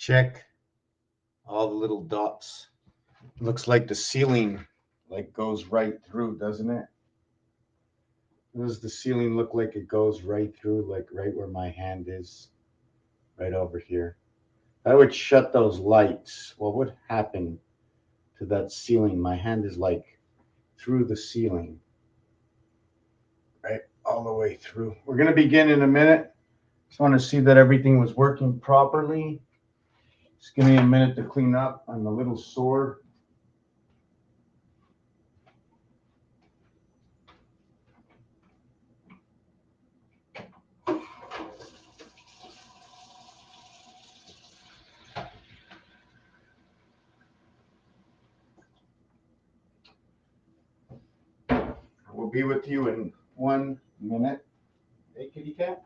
check all the little dots. Looks like the ceiling like goes right through, doesn't it? Does the ceiling look like it goes right through, like right where my hand is, right over here? I would shut those lights. What would happen to that ceiling? My hand is like through the ceiling, right all the way through. We're going to begin in a minute. Just want to see that everything was working properly. Just give me a minute to clean up. I'm a little sore. We'll be with you in 1 minute. Hey, kitty cat.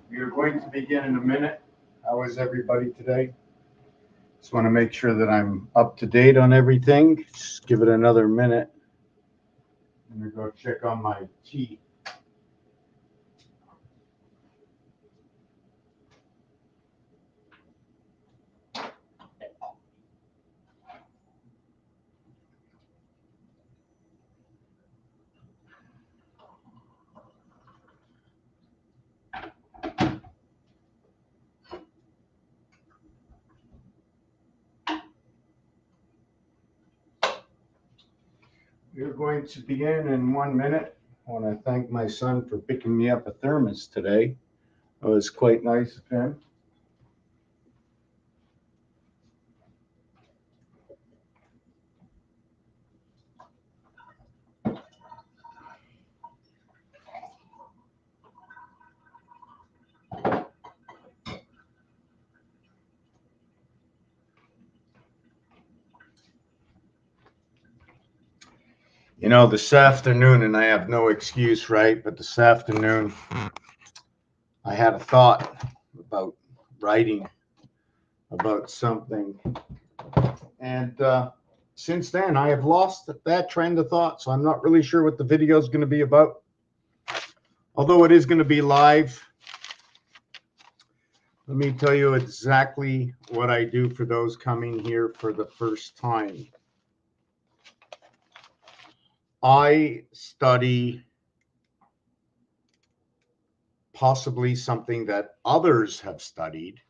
We are going to begin in a minute. How is everybody today? Just want to make sure that I'm up to date on everything. Just give it another minute. I'm going to go check on my tea. We're going to begin in 1 minute. I want to thank my son for picking me up a thermos today. It was quite nice of him. You know, this afternoon, and I have no excuse, right? But this afternoon, I had a thought about writing about something. And since then, I have lost that trend of thought. So I'm not really sure what the video is going to be about. Although it is going to be live. Let me tell you exactly what I do for those coming here for the first time. I study possibly something that others have studied,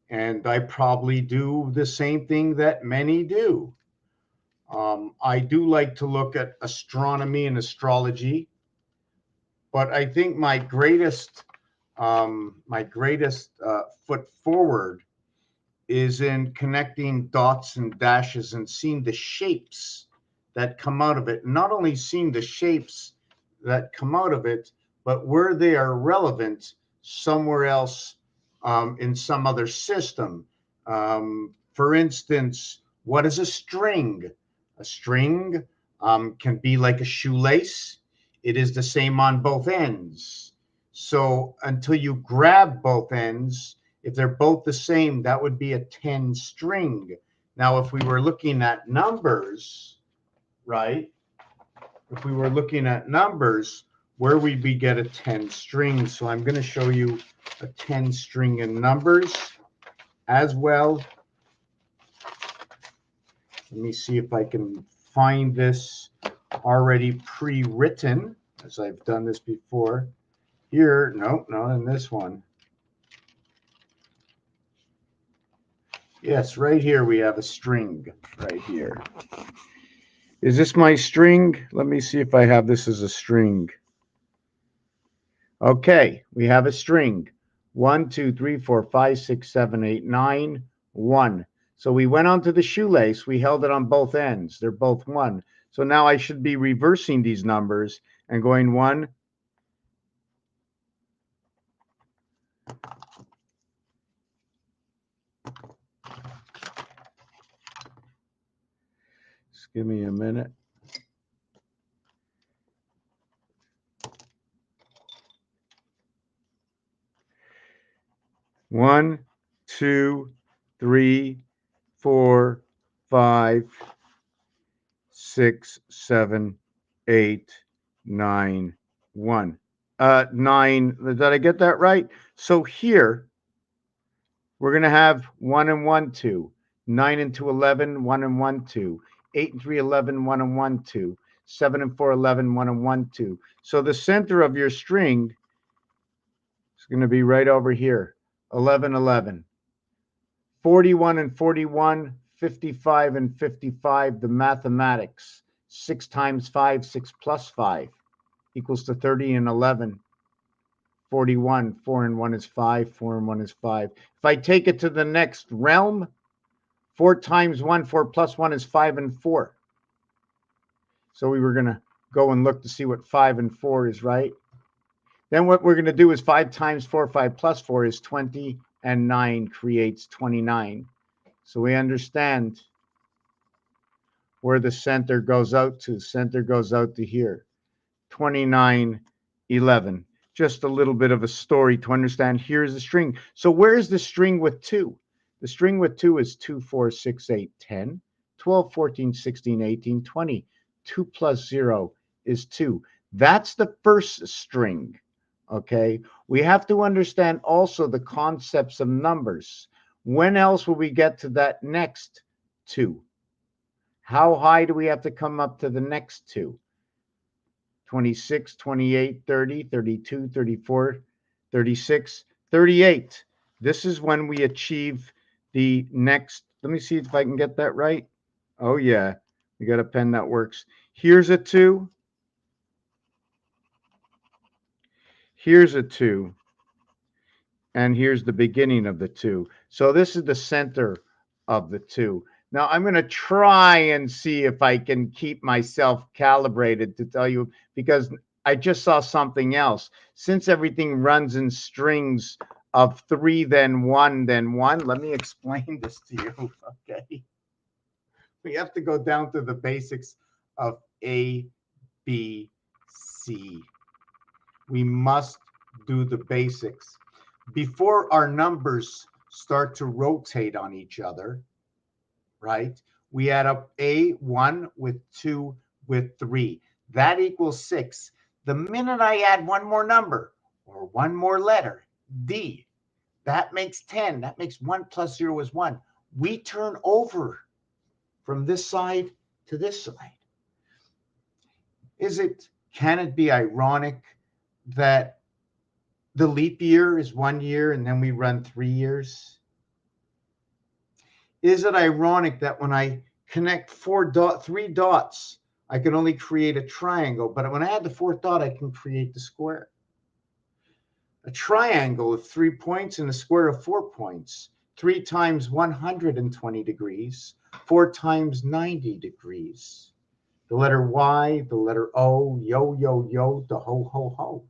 and I probably do the same thing that many do. I do like to look at astronomy and astrology, but I think my greatest foot forward is in connecting dots and dashes and seeing the shapes that come out of it. Not only seeing the shapes that come out of it, but where they are relevant somewhere else in some other system. For instance, what is a string? A string can be like a shoelace. It is the same on both ends. So until you grab both ends, if they're both the same, that would be a 10 string. Now, if we were looking at numbers, right? If we were looking at numbers, where would we get a 10 string? So I'm going to show you a 10 string in numbers as well Let me see if I can find this already pre-written, as I've done this before. Here, nope, not in this one. Yes, right here we have a string right here. Is this my string? Let me see if I have this as a string. Okay, we have a string. 1, 2, 3, 4, 5, 6, 7, 8, 9, 1. So we went onto the shoelace. We held it on both ends. They're both 1. So now I should be reversing these numbers and going 1. Just give me a minute. One, 2, 3, 4, 5, 6, 7, 8, 9, 1. 9. Did I get that right? So here we're going to have 1 and 1, 2. 9 and 2, 11, 1 and 1, 2. 8 and 3, 11, 1 and 1, 2. 7 and 4, 11, 1 and 1, 2. So the center of your string is going to be right over here. 11, 11. 41 and 41, 55 and 55, the mathematics. 6 times 5, 6 plus 5 equals to 30 and 11. 41, 4 and 1 is 5, 4 and 1 is 5. If I take it to the next realm, 4 times 1, 4 plus 1 is 5 and 4. So we were going to go and look to see what 5 and 4 is, right? Then what we're going to do is 5 times 4, 5 plus 4 is 20, and 9 creates 29. So we understand where the center goes out to. Center goes out to here. 29, 11. Just a little bit of a story to understand. Here's the string. So where's the string with 2? The string with 2 is 2, 4, 6, 8, 10, 12, 14, 16, 18, 20. 2 plus 0 is 2. That's the first string. Okay, we have to understand also the concepts of numbers. When else will we get to that next 2? How high do we have to come up to the next 2? 26, 28, 30, 32, 34, 36, 38. This is when we achieve the next. Let me see if I can get that right. Oh, yeah, we got a pen that works. Here's a 2. Here's a 2. And here's the beginning of the 2. So this is the center of the 2. Now I'm going to try and see if I can keep myself calibrated to tell you, because I just saw something else. Since everything runs in strings of 3, then 1, then 1, let me explain this to you, okay? We have to go down to the basics of A, B, C. We must do the basics. Before our numbers start to rotate on each other, right? We add up A1 with 2 with 3. That equals 6. The minute I add one more number or one more letter, D, that makes 10. That makes 1 plus 0 is 1. We turn over from this side to this side. Can it be ironic that the leap year is 1 year and then we run 3 years? Is it ironic that when I connect 3 dots, I can only create a triangle, but when I add the 4th dot, I can create the square? A triangle of 3 points and a square of 4 points. 3 times 120 degrees, 4 times 90 degrees. The letter Y, the letter O, yo, yo, yo, the ho, ho, ho.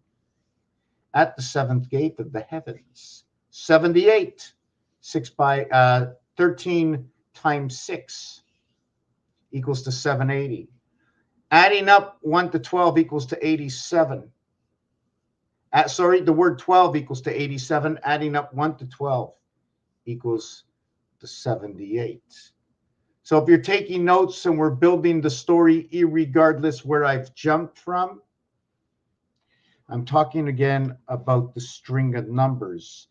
At the 7th gate of the heavens. 78. 13 times 6 equals to 780. Adding up 1 to 12 equals to 87. The word 12 equals to 87. Adding up 1 to 12 equals to 78. So if you're taking notes and we're building the story irregardless where I've jumped from, I'm talking again about the string of numbers.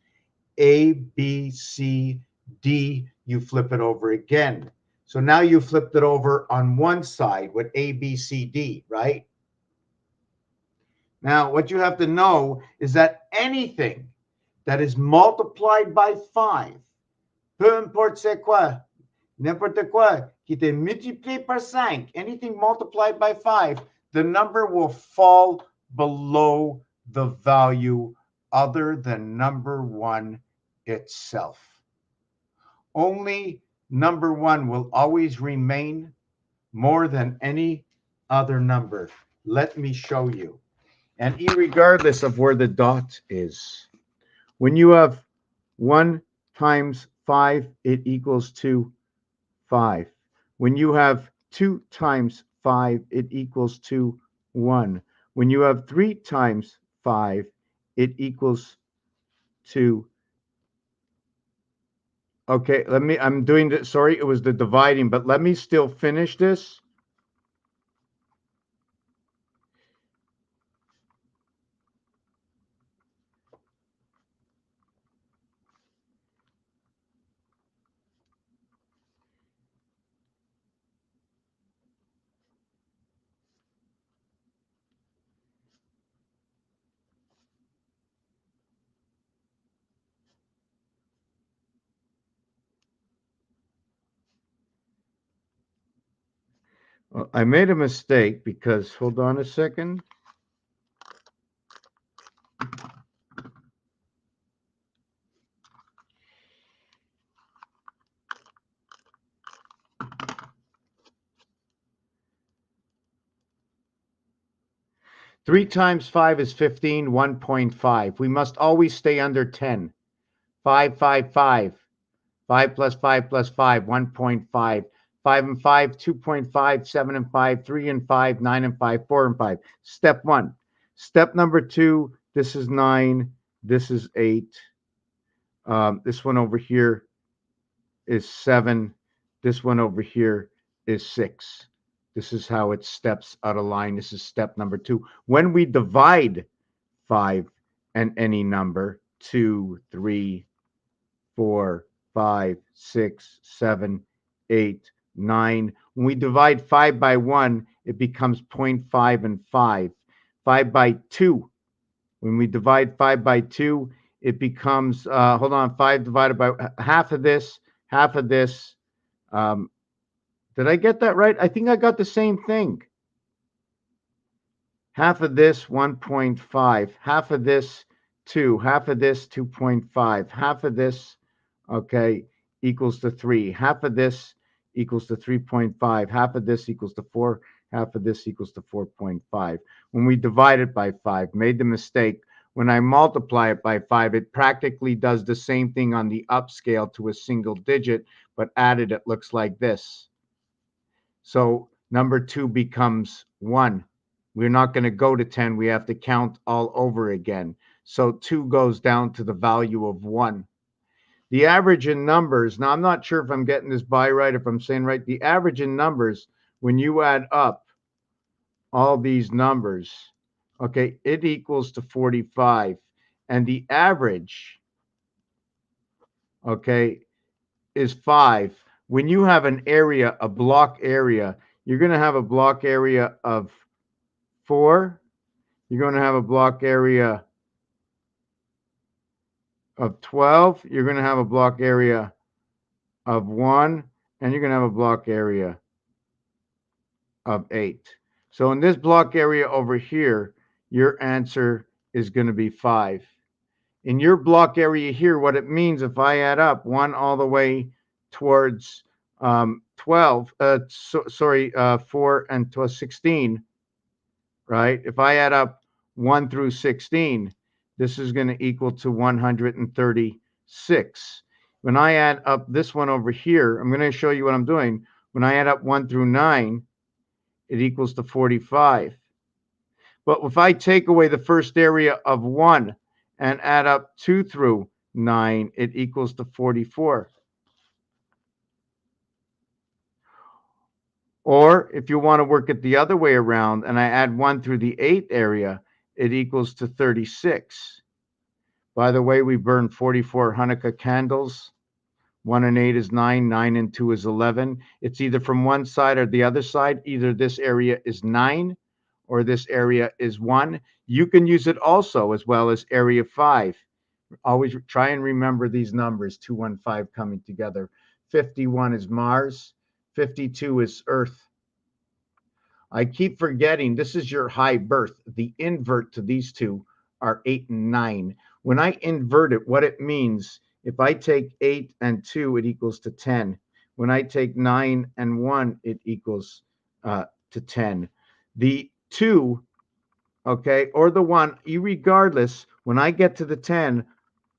A, B, C, D, you flip it over again. So now you flipped it over on one side with A, B, C, D, right? Now, what you have to know is that anything that is multiplied by 5, peu importe c'est quoi, n'importe quoi qui est multiplié par 5, anything multiplied by 5, the number will fall below the value other than number 1 itself. Only number 1 will always remain more than any other number. Let me show you. And irregardless of where the dot is, when you have 1 times 5, it equals to 5. When you have 2 times 5, it equals to 1. When you have 3 times 5, it equals to... Okay, I'm doing this. Sorry, it was the dividing, but let me still finish this. Well, I made a mistake because, hold on a second. Three times 5 is 15, 1.5. We must always stay under 10. 5, 5, 5. 5 plus 5 plus 5, 1.5. 5 and 5, 2.5. 7 and 5, 3 and 5. 9 and 5, 4 and 5. Step 1. Step number 2, this is 9. This is 8. This one over here is 7. This one over here is 6. This is how it steps out of line. This is step number 2. When we divide 5 and any number, 2, 3, 4, 5, 6, 7, 8, 9. When we divide 5 by 1, it becomes 0.5 and 5. 5 by 2. When we divide 5 by 2, it becomes, 5 divided by half of this, half of this. Did I get that right? I think I got the same thing. Half of this, 1.5. Half of this, 2. Half of this, 2.5. Half of this, okay, equals to 3. Half of this equals to 3.5. Half of this equals to 4. Half of this equals to 4.5. When we divide it by 5, made the mistake. When I multiply it by 5, it practically does the same thing on the upscale to a single digit, but added it looks like this. So number 2 becomes 1. We're not going to go to 10. We have to count all over again. So 2 goes down to the value of 1. The average in numbers, now I'm not sure if I'm getting this by right, if I'm saying right. The average in numbers, when you add up all these numbers, okay, it equals to 45. And the average, okay, is 5. When you have an area, a block area, you're going to have a block area of 4. You're going to have a block area of 12. You're going to have a block area of 1. And you're going to have a block area of 8. So in this block area over here, your answer is going to be 5. In your block area here, what it means, if I add up 1 all the way towards 4 and 16, right? If I add up 1 through 16, this is going to equal to 136. When I add up this one over here, I'm going to show you what I'm doing. When I add up 1 through 9, it equals to 45. But if I take away the first area of 1 and add up 2 through 9, it equals to 44. Or if you want to work it the other way around and I add 1 through the 8 area, it equals to 36. By the way, we burned 44 Hanukkah candles 1 and 8 is 9. 9 and 2 is 11. It's either from one side or the other side. Either this area is 9 or this area is 1. You can use it also as well as area 5. Always try and remember these numbers, 2, 1, 5 coming together. 51 is Mars. 52 is Earth. I keep forgetting this is your high birth. The invert to these two are 8 and 9. When I invert it, what it means, if I take 8 and 2, it equals to 10. When I take 9 and 1, it equals to 10. The 2, okay, or the 1, regardless, when I get to the 10,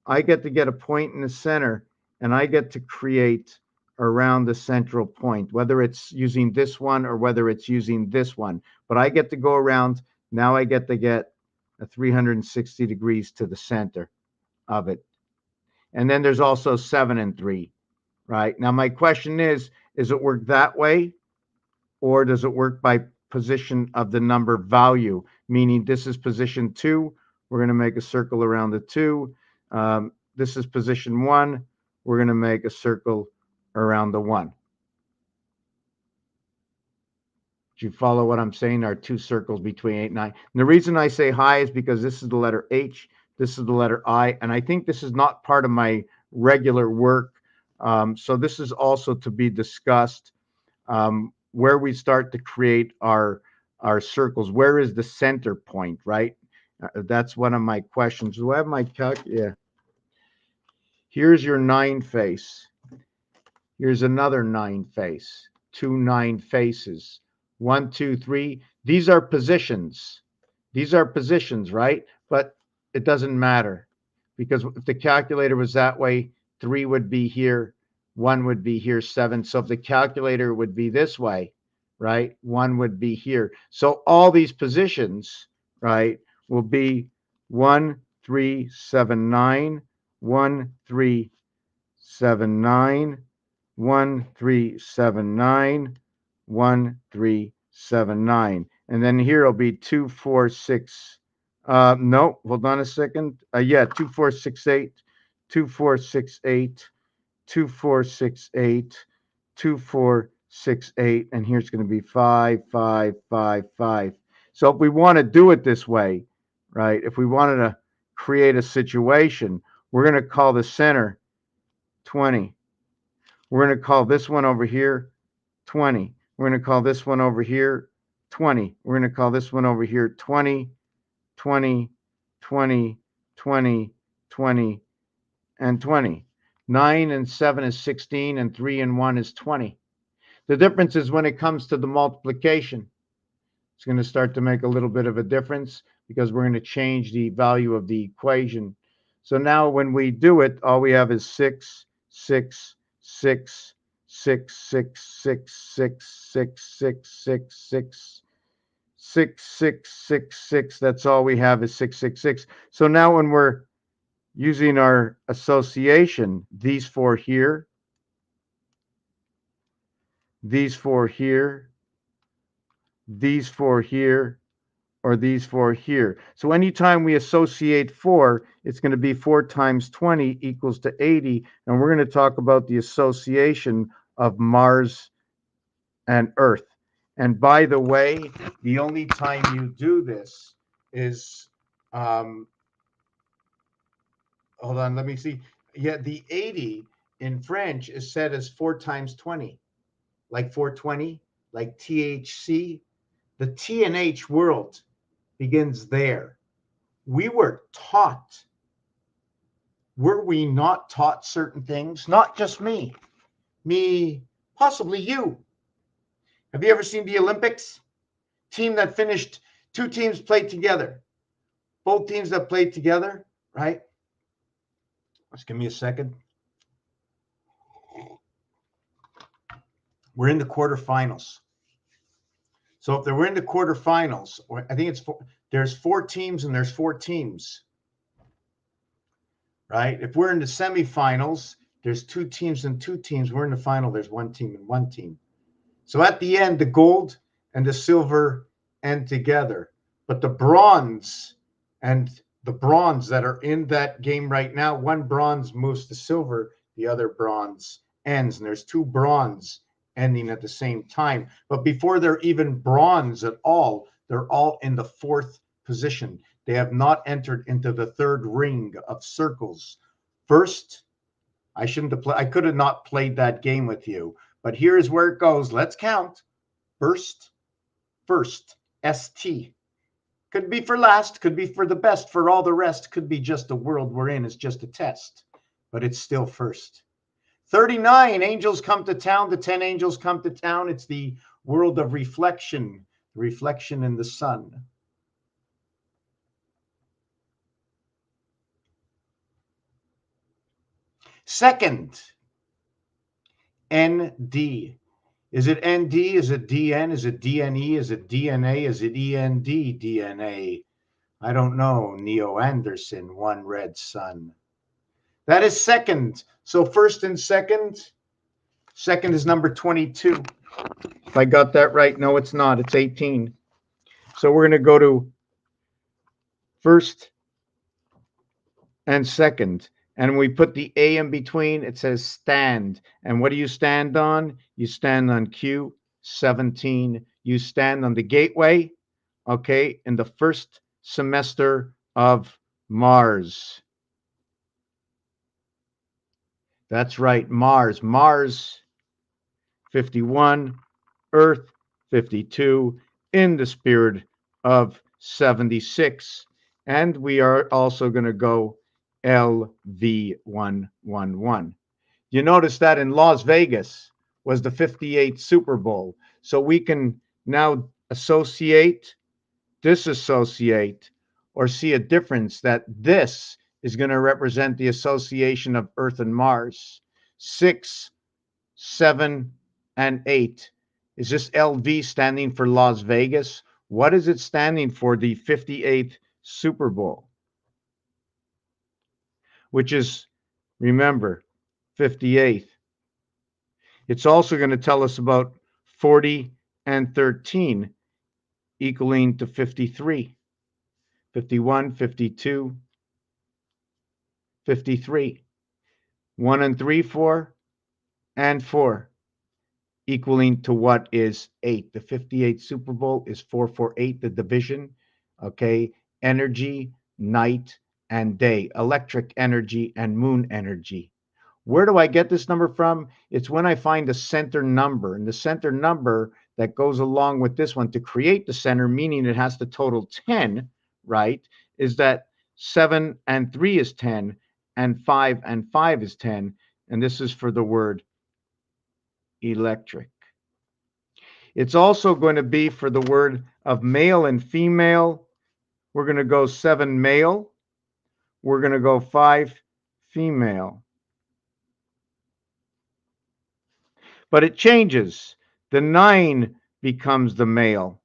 I get to get a point in the center, and I get to create around the central point, whether it's using this one or whether it's using this one. But I get to go around. Now I get to get a 360 degrees to the center of it. And then there's also 7 and 3, right? Now my question is it work that way, or does it work by position of the number value? Meaning this is position 2. We're going to make a circle around the 2. This is position 1. We're going to make a circle around the 1. Do you follow what I'm saying? There are 2 circles between 8 and 9. And the reason I say high is because this is the letter H, this is the letter I, and I think this is not part of my regular work. So this is also to be discussed, where we start to create our circles. Where is the center point, right? That's one of my questions. Do I have my calc? Yeah. Here's your 9 face. Here's another 9 face. 2 9 faces. 1, 2, 3. These are positions. These are positions, right? But it doesn't matter, because if the calculator was that way, 3 would be here, 1 would be here, 7. So if the calculator would be this way, right, 1 would be here. So all these positions, right, will be 1, 3, 7, 9, 1, 3, 7, 9, 1, 3, 7, 9, 1, 3, 7, 9. And then here it'll be 2, 4, 6. No, hold on a second. Yeah, 2, 4, 6, 8, 2, 4, 6, 8, 2, 4, 6, 8, 2, 4, 6, 8. And here's going to be 5, 5, 5, 5. So if we want to do it this way, right, if we wanted to create a situation, we're going to call the center 20. We're going to call this one over here 20. We're going to call this one over here 20. We're going to call this one over here 20, 20, 20, 20, 20, and 20. 9 and 7 is 16, and 3 and 1 is 20. The difference is when it comes to the multiplication. It's going to start to make a little bit of a difference, because we're going to change the value of the equation. So now when we do it, all we have is 6, 6, 6, 6, 6, 6, 6, 6, 6, 6, 6, 6, 6, 6, 6. That's all we have is 6, 6, 6. So now when we're using our association, these 4 here, these 4 here, these 4 here, or these 4 here. So anytime we associate 4, it's going to be 4 times 20 equals to 80. And we're going to talk about the association of Mars and Earth. And by the way, the only time you do this is, hold on, let me see. Yeah, the 80 in French is said as 4 times 20, like 420, like THC. The T and H world begins there. We were taught, were we not taught certain things? Not just me, possibly you. Have you ever seen the Olympics? Team that finished, 2 teams played together. Both teams that played together, right? Just give me a second. We're in the quarterfinals. So if they were in the quarterfinals, or I think it's there's 4 teams and there's 4 teams, right? If we're in the semifinals, there's 2 teams and 2 teams. We're in the final, there's 1 team and 1 team. So at the end, the gold and the silver end together. But the bronze and the bronze that are in that game right now, 1 bronze moves to silver, the other bronze ends. And there's two bronze ending at the same time. But before they're even bronze at all, they're all in the fourth position. They have not entered into the third ring of circles. First, I shouldn't have I could have not played that game with you. But here's where it goes. Let's count. First, ST. Could be for last, could be for the best, for all the rest, could be just the world we're in. It's just a test, but it's still first. 39, angels come to town. The 10 angels come to town. It's the world of reflection in the sun. Second, ND. Is it ND? Is it DN? Is it DNE? Is it DNA? Is it END? DNA? I don't know. Neo Anderson, one red sun. That is second. So first and second. Second is number 22. If I got that right, no, it's not. It's 18. So we're going to go to first and second. And we put the A in between. It says stand. And what do you stand on? You stand on Q17. You stand on the gateway, okay, in the first semester of Mars. That's right, Mars. Mars 51, Earth 52, in the spirit of 76. And we are also going to go LV111. You notice that in Las Vegas was the 58th Super Bowl. So we can now associate, disassociate, or see a difference that this is going to represent the association of Earth and Mars. 6, 7, and 8. Is this LV standing for Las Vegas? What is it standing for? The 58th Super Bowl, which is, remember, 58th. It's also going to tell us about 40 and 13 equaling to 53. 51, 52, 53. 1 and 3, 4, and 4. Equaling to what is 8. The 58th Super Bowl is 448, the division, okay? Energy, night, and day. Electric energy and moon energy. Where do I get this number from? It's when I find a center number. And the center number that goes along with this one to create the center, meaning it has to total 10, right, is that 7 and 3 is 10, and 5 and 5 is 10. And this is for the word electric. It's also going to be for the word of male and female. We're going to go 7 male. We're going to go 5 female. But it changes. The 9 becomes the male.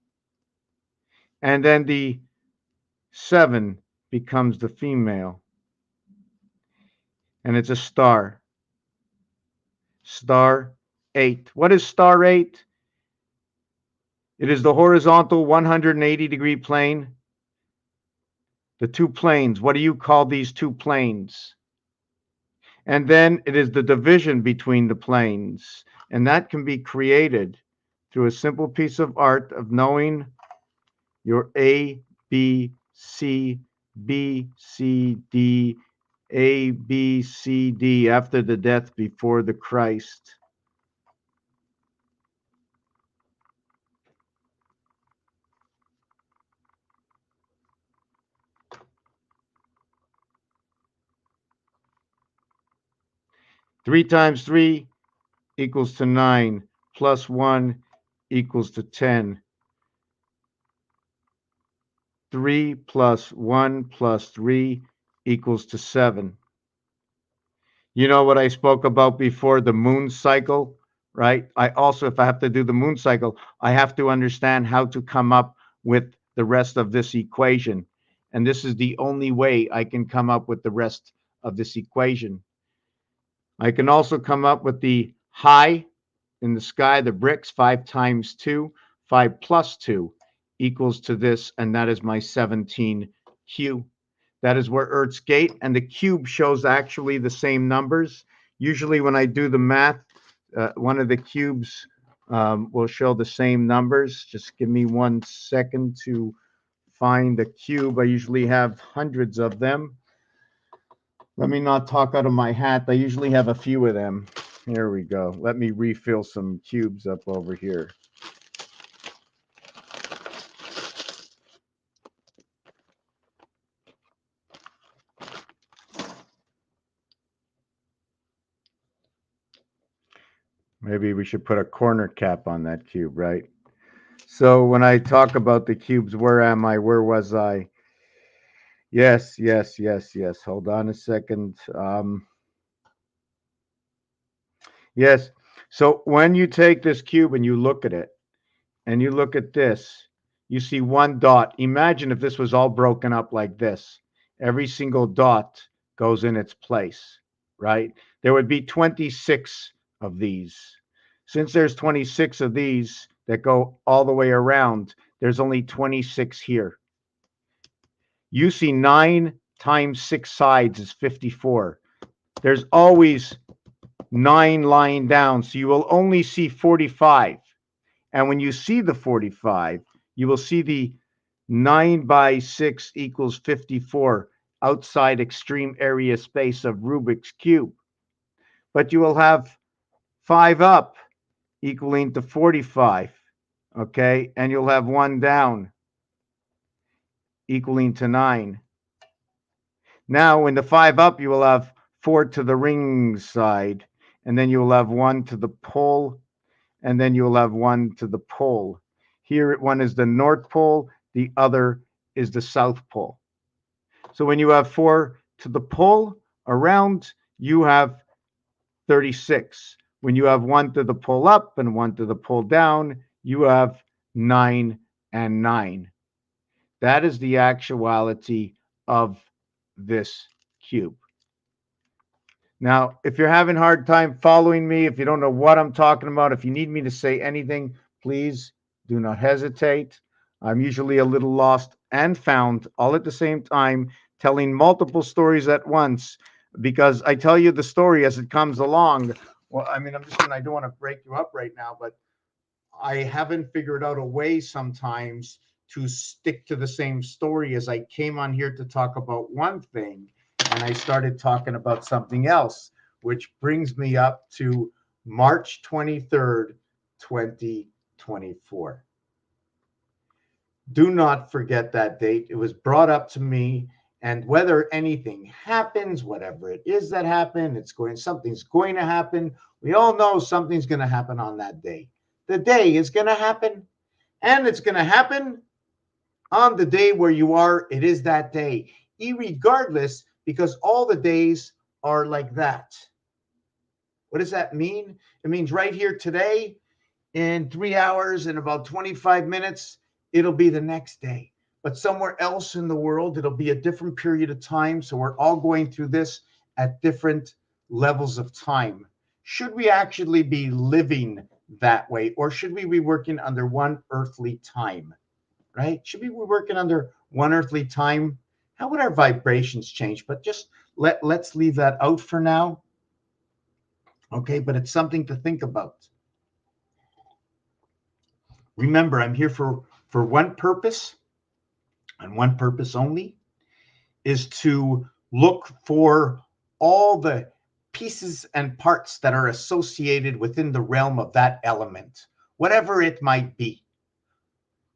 And then the 7 becomes the female. And it's a star. Star 8. What is star 8? It is the horizontal 180-degree plane. The two planes. What do you call these two planes? And then it is the division between the planes. And that can be created through a simple piece of art of knowing your A, B, C, B, C, D, A, B, C, D after the death before the Christ. Three times 3 equals to 9, plus 1 equals to 10. 3 plus 1 plus 3 equals to 7. You know what I spoke about before, the moon cycle, right? I also, if I have to do the moon cycle, I have to understand how to come up with the rest of this equation. And this is the only way I can come up with the rest of this equation. I can also come up with the high in the sky, the bricks, 5 times 2, 5 plus 2 equals to this, and that is my 17Q. That is where Earth's gate, and the cube shows actually the same numbers. Usually when I do the math, one of the cubes will show the same numbers. Just give me 1 second to find a cube. I usually have hundreds of them. Let me not talk out of my hat. I usually have a few of them. Here we go. Let me refill some cubes up over here. Maybe we should put a corner cap on that cube, right? So when I talk about the cubes, where am I? Where was I? Yes, yes, yes, yes. Hold on a second. Yes. So when you take this cube and you look at it, and you look at this, you see one dot. Imagine if this was all broken up like this. Every single dot goes in its place, right? There would be 26 of these. Since there's 26 of these that go all the way around, there's only 26 here. You see 9 times 6 sides is 54. There's always 9 lying down, so you will only see 45. And when you see the 45, you will see the 9 by 6 equals 54 outside extreme area space of Rubik's Cube. But you will have 5 up equaling to 45, okay? And you'll have 1 down equaling to 9. Now, in the 5 up, you will have 4 to the ring side, and then you will have 1 to the pole, and then you'll have 1 to the pole. Here, one is the North Pole, the other is the South Pole. So when you have 4 to the pole around, you have 36. When you have 1 to the pole up and 1 to the pole down, you have 9 and 9. That is the actuality of this cube. Now, if you're having a hard time following me, if you don't know what I'm talking about, if you need me to say anything, please do not hesitate. I'm usually a little lost and found all at the same time, telling multiple stories at once because I tell you the story as it comes along. Well, I mean, I don't want to break you up right now, but I haven't figured out a way sometimes to stick to the same story as I came on here to talk about one thing and I started talking about something else, which brings me up to March 23rd, 2024. Do not forget that date. It was brought up to me, and whether anything happens, whatever it is that happened, something's going to happen. We all know something's going to happen on that day. The day is going to happen, and it's going to happen on the day where you are. It is that day, irregardless, because all the days are like that. What does that mean? It means right here today, in 3 hours and about 25 minutes, it'll be the next day. But somewhere else in the world, it'll be a different period of time. So we're all going through this at different levels of time. Should we actually be living that way, or should we be working under one earthly time? Right? Should we be working under one earthly time? How would our vibrations change? But just let's leave that out for now. Okay, but it's something to think about. Remember, I'm here for one purpose, and one purpose only, is to look for all the pieces and parts that are associated within the realm of that element, whatever it might be.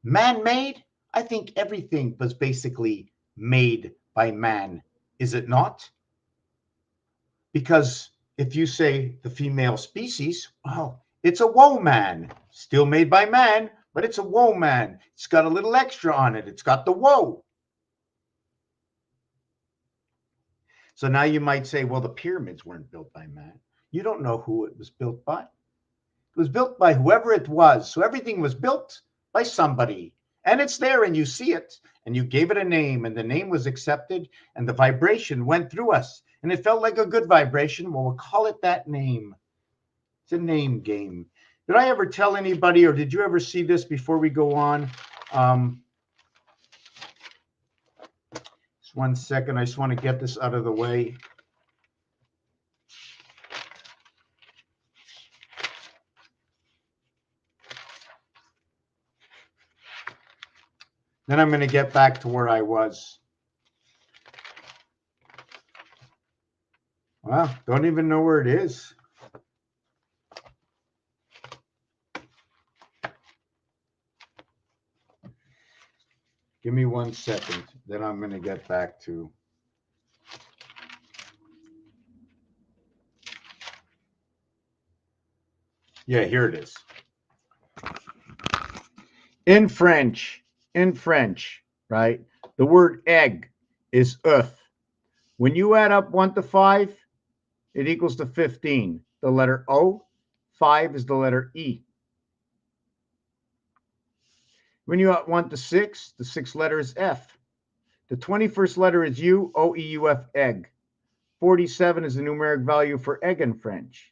Man-made, I think everything was basically made by man, is it not? Because if you say the female species, well, it's a woman, still made by man, but it's a woman. It's got a little extra on it. It's got the woe. So now you might say, well, the pyramids weren't built by man. You don't know who it was built by. It was built by whoever it was. So everything was built by somebody. And it's there and you see it. And you gave it a name and the name was accepted and the vibration went through us. And it felt like a good vibration. Well, we'll call it that name. It's a name game. Did I ever tell anybody, or did you ever see this before we go on? Just 1 second. I just want to get this out of the way. Then I'm going to get back to where I was. Well, don't even know where it is. Give me 1 second. Then I'm going to get back to. Yeah, here it is. In French, right? The word egg is œuf. When you add up 1 to 5, it equals to 15. The letter O, 5 is the letter E. When you add 1 to 6, the 6th letter is F. The 21st letter is U, O-E-U-F, egg. 47 is the numeric value for egg in French.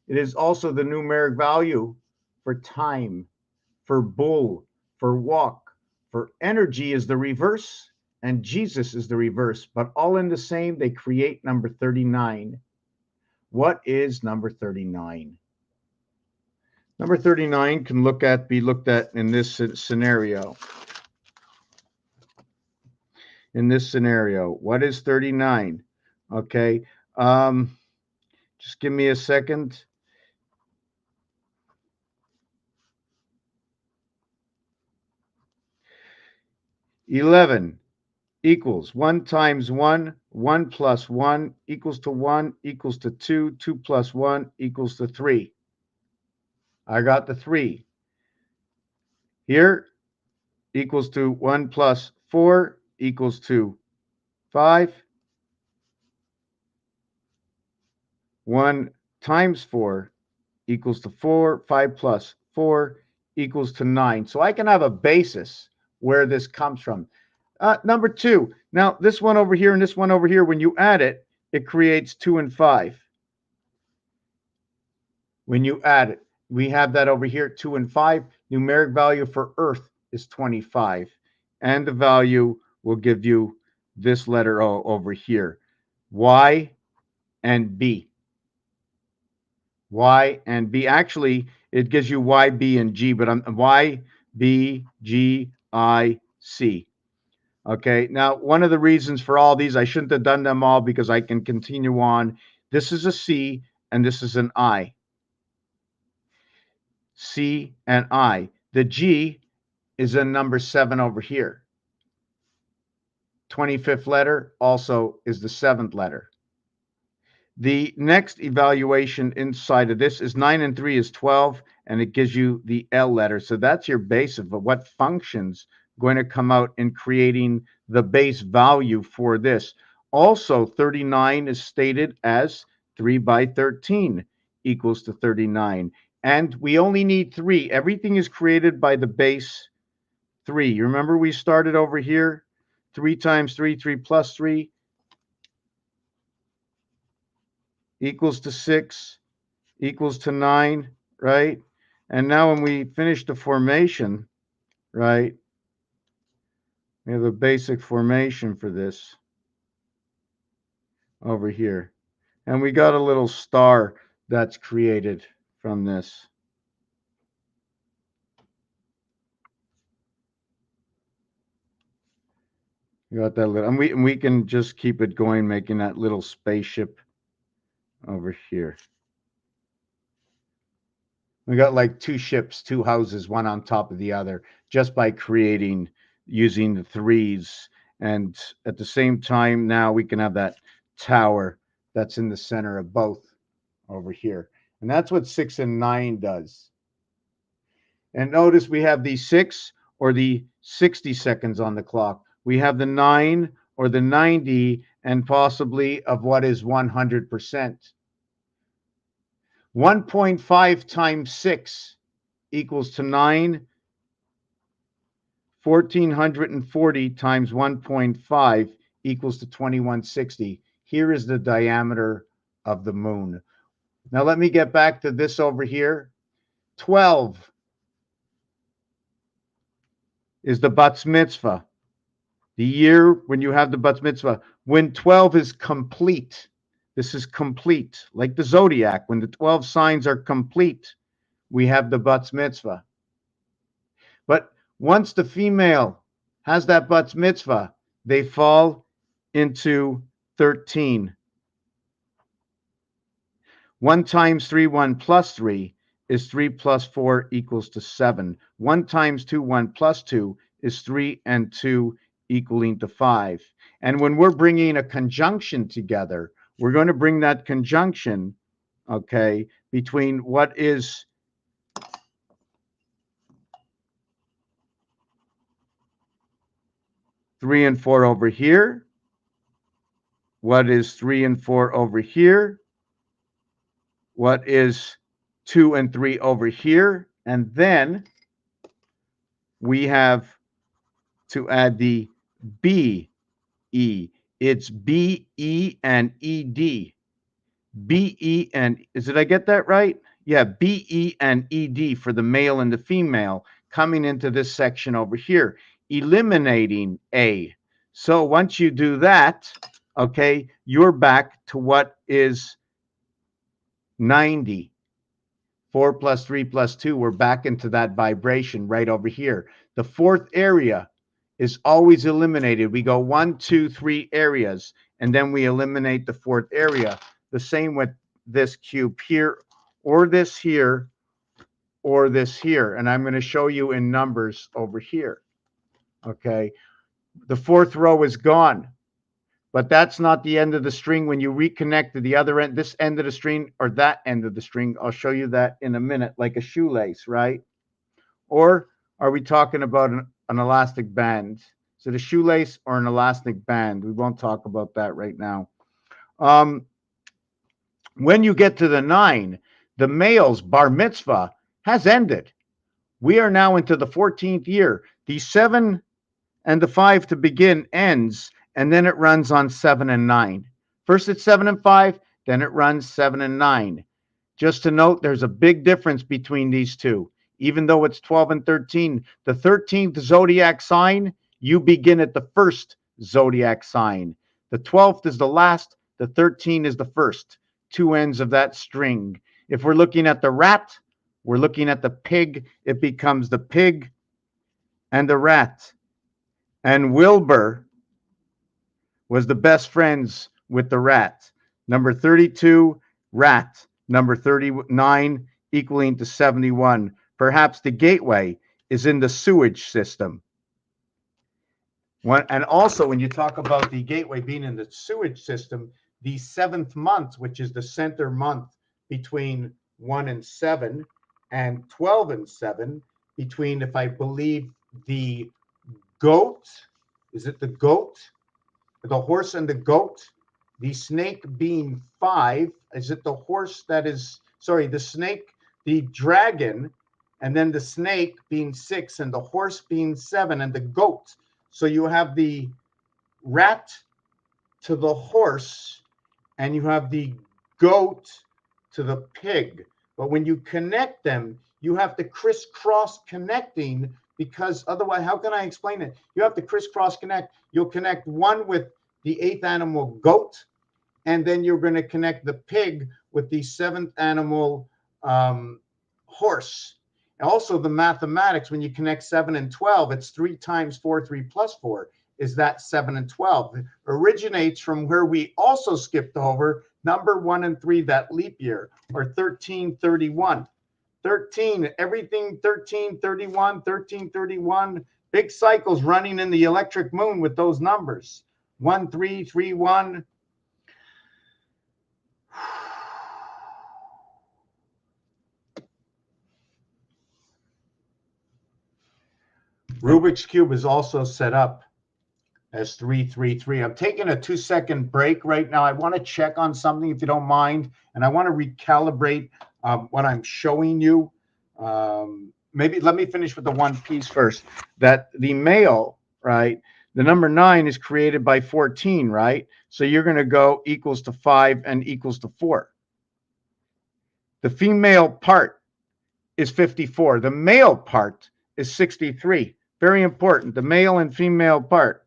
It is also the numeric value for time, for bull, for walk, for energy is the reverse, and Jesus is the reverse, but all in the same, they create number 39. What is number 39? Number 39 can be looked at in this scenario. In this scenario, what is 39? Okay, just give me a second. $11 equals 1 times 1, 1 plus 1 equals to 1 equals to 2, 2 plus 1 equals to 3. I got the 3. Here equals to 1 plus 4 equals to 5. 1 times 4 equals to 4. 5 plus 4 equals to 9. So I can have a basis where this comes from. Number 2. Now, this one over here and this one over here, when you add it, it creates 2 and 5. When you add it, we have that over here, 2 and 5. Numeric value for Earth is 25. And the value will give you this letter O over here, Y and B. Y and B. Actually, it gives you Y, B, and G, but I'm Y, B, G, I, C. Okay, now one of the reasons for all these, I shouldn't have done them all because I can continue on. This is a C and this is an I. C and I. The G is in number 7 over here. 25th letter also is the 7th letter. The next evaluation inside of this is 9 and 3 is 12, and it gives you the L letter. So that's your base of what functions going to come out in creating the base value for this. Also, 39 is stated as 3 by 13 equals to 39. And we only need 3. Everything is created by the base 3. You remember we started over here? 3 times 3, 3 plus 3 equals to 6, equals to 9, right? And now when we finish the formation, right, we have a basic formation for this over here. And we got a little star that's created from this. We got that little, and we can just keep it going, making that little spaceship over here. We got like 2 ships, 2 houses, one on top of the other, just by creating, using the 3s. And at the same time, now we can have that tower that's in the center of both over here. And that's what 6 and 9 does. And notice we have the 6 or the 60 seconds on the clock. We have the 9 or the 90 and possibly of what is 100%. 1.5 times 6 equals to 9. 1440 times 1.5 equals to 2160. Here is the diameter of the moon. Now let me get back to this over here. 12 is the bat mitzvah. The year when you have the bat mitzvah. When 12 is complete. This is complete. Like the zodiac. When the 12 signs are complete, we have the bat mitzvah. But once the female How's that bat mitzvah? They fall into 13. 1 times 3, 1 plus 3 is 3 plus 4 equals to 7. 1 times 2, 1 plus 2 is 3 and 2 equaling to 5. And when we're bringing a conjunction together, we're going to bring that conjunction, okay, between what is three and 4 over here, what is 3 and 4 over here, what is 2 and 3 over here, and then we have to add the B, E. It's B, E, and E, D. B, E, and did I get that right? Yeah, B, E, and E, D for the male and the female coming into this section over here, eliminating A. So once you do that, okay, you're back to what is 90. 4 plus 3 plus 2, we're back into that vibration right over here. The fourth area is always eliminated. We go 1, 2, 3 areas, and then we eliminate the fourth area. The same with this cube here, or this here, or this here. And I'm going to show you in numbers over here. Okay. The fourth row is gone. But that's not the end of the string. When you reconnect to the other end, this end of the string or that end of the string, I'll show you that in a minute, like a shoelace, right? Or are we talking about an elastic band? Is it a shoelace or an elastic band? We won't talk about that right now. When you get to the 9, the male's bar mitzvah has ended. We are now into the 14th year. The 7 and the 5 to begin ends, and then it runs on 7 and 9. First it's 7 and 5, then it runs 7 and 9. Just to note, there's a big difference between these two. Even though it's 12 and 13, the 13th zodiac sign, you begin at the first zodiac sign. The 12th is the last, the 13 is the first. Two ends of that string. If we're looking at the rat, we're looking at the pig. It becomes the pig and the rat. And Wilbur was the best friends with the rat. Number 32, rat. Number 39, equaling to 71. Perhaps the gateway is in the sewage system. And also, when you talk about the gateway being in the sewage system, the 7th month, which is the center month between 1 and 7, and 12 and 7, between, if I believe, the goat, is it the goat? The horse and the goat? The snake being 5, is it the horse that is, sorry, the snake, the dragon, and then the snake being 6, and the horse being 7, and the goat. So you have the rat to the horse, and you have the goat to the pig. But when you connect them, you have to crisscross connecting, because otherwise, how can I explain it? You have to crisscross connect. You'll connect one with the 8th animal, goat, and then you're going to connect the pig with the 7th animal, horse. And also the mathematics, when you connect 7 and 12, it's 3 times 4, 3 plus 4. Is that 7 and 12? It originates from where we also skipped over, number 1 and 3, that leap year, or 1331. 13, everything 1331, 1331, big cycles running in the electric moon with those numbers. 1331. Rubik's Cube is also set up as 333. I'm taking a 2-second break right now. I want to check on something, if you don't mind, and I want to recalibrate what I'm showing you. Maybe let me finish with the one piece first. That the male, right, the number 9 is created by 14, right? So you're going to go equals to 5 and equals to 4. The female part is 54. The male part is 63. Very important, the male and female part.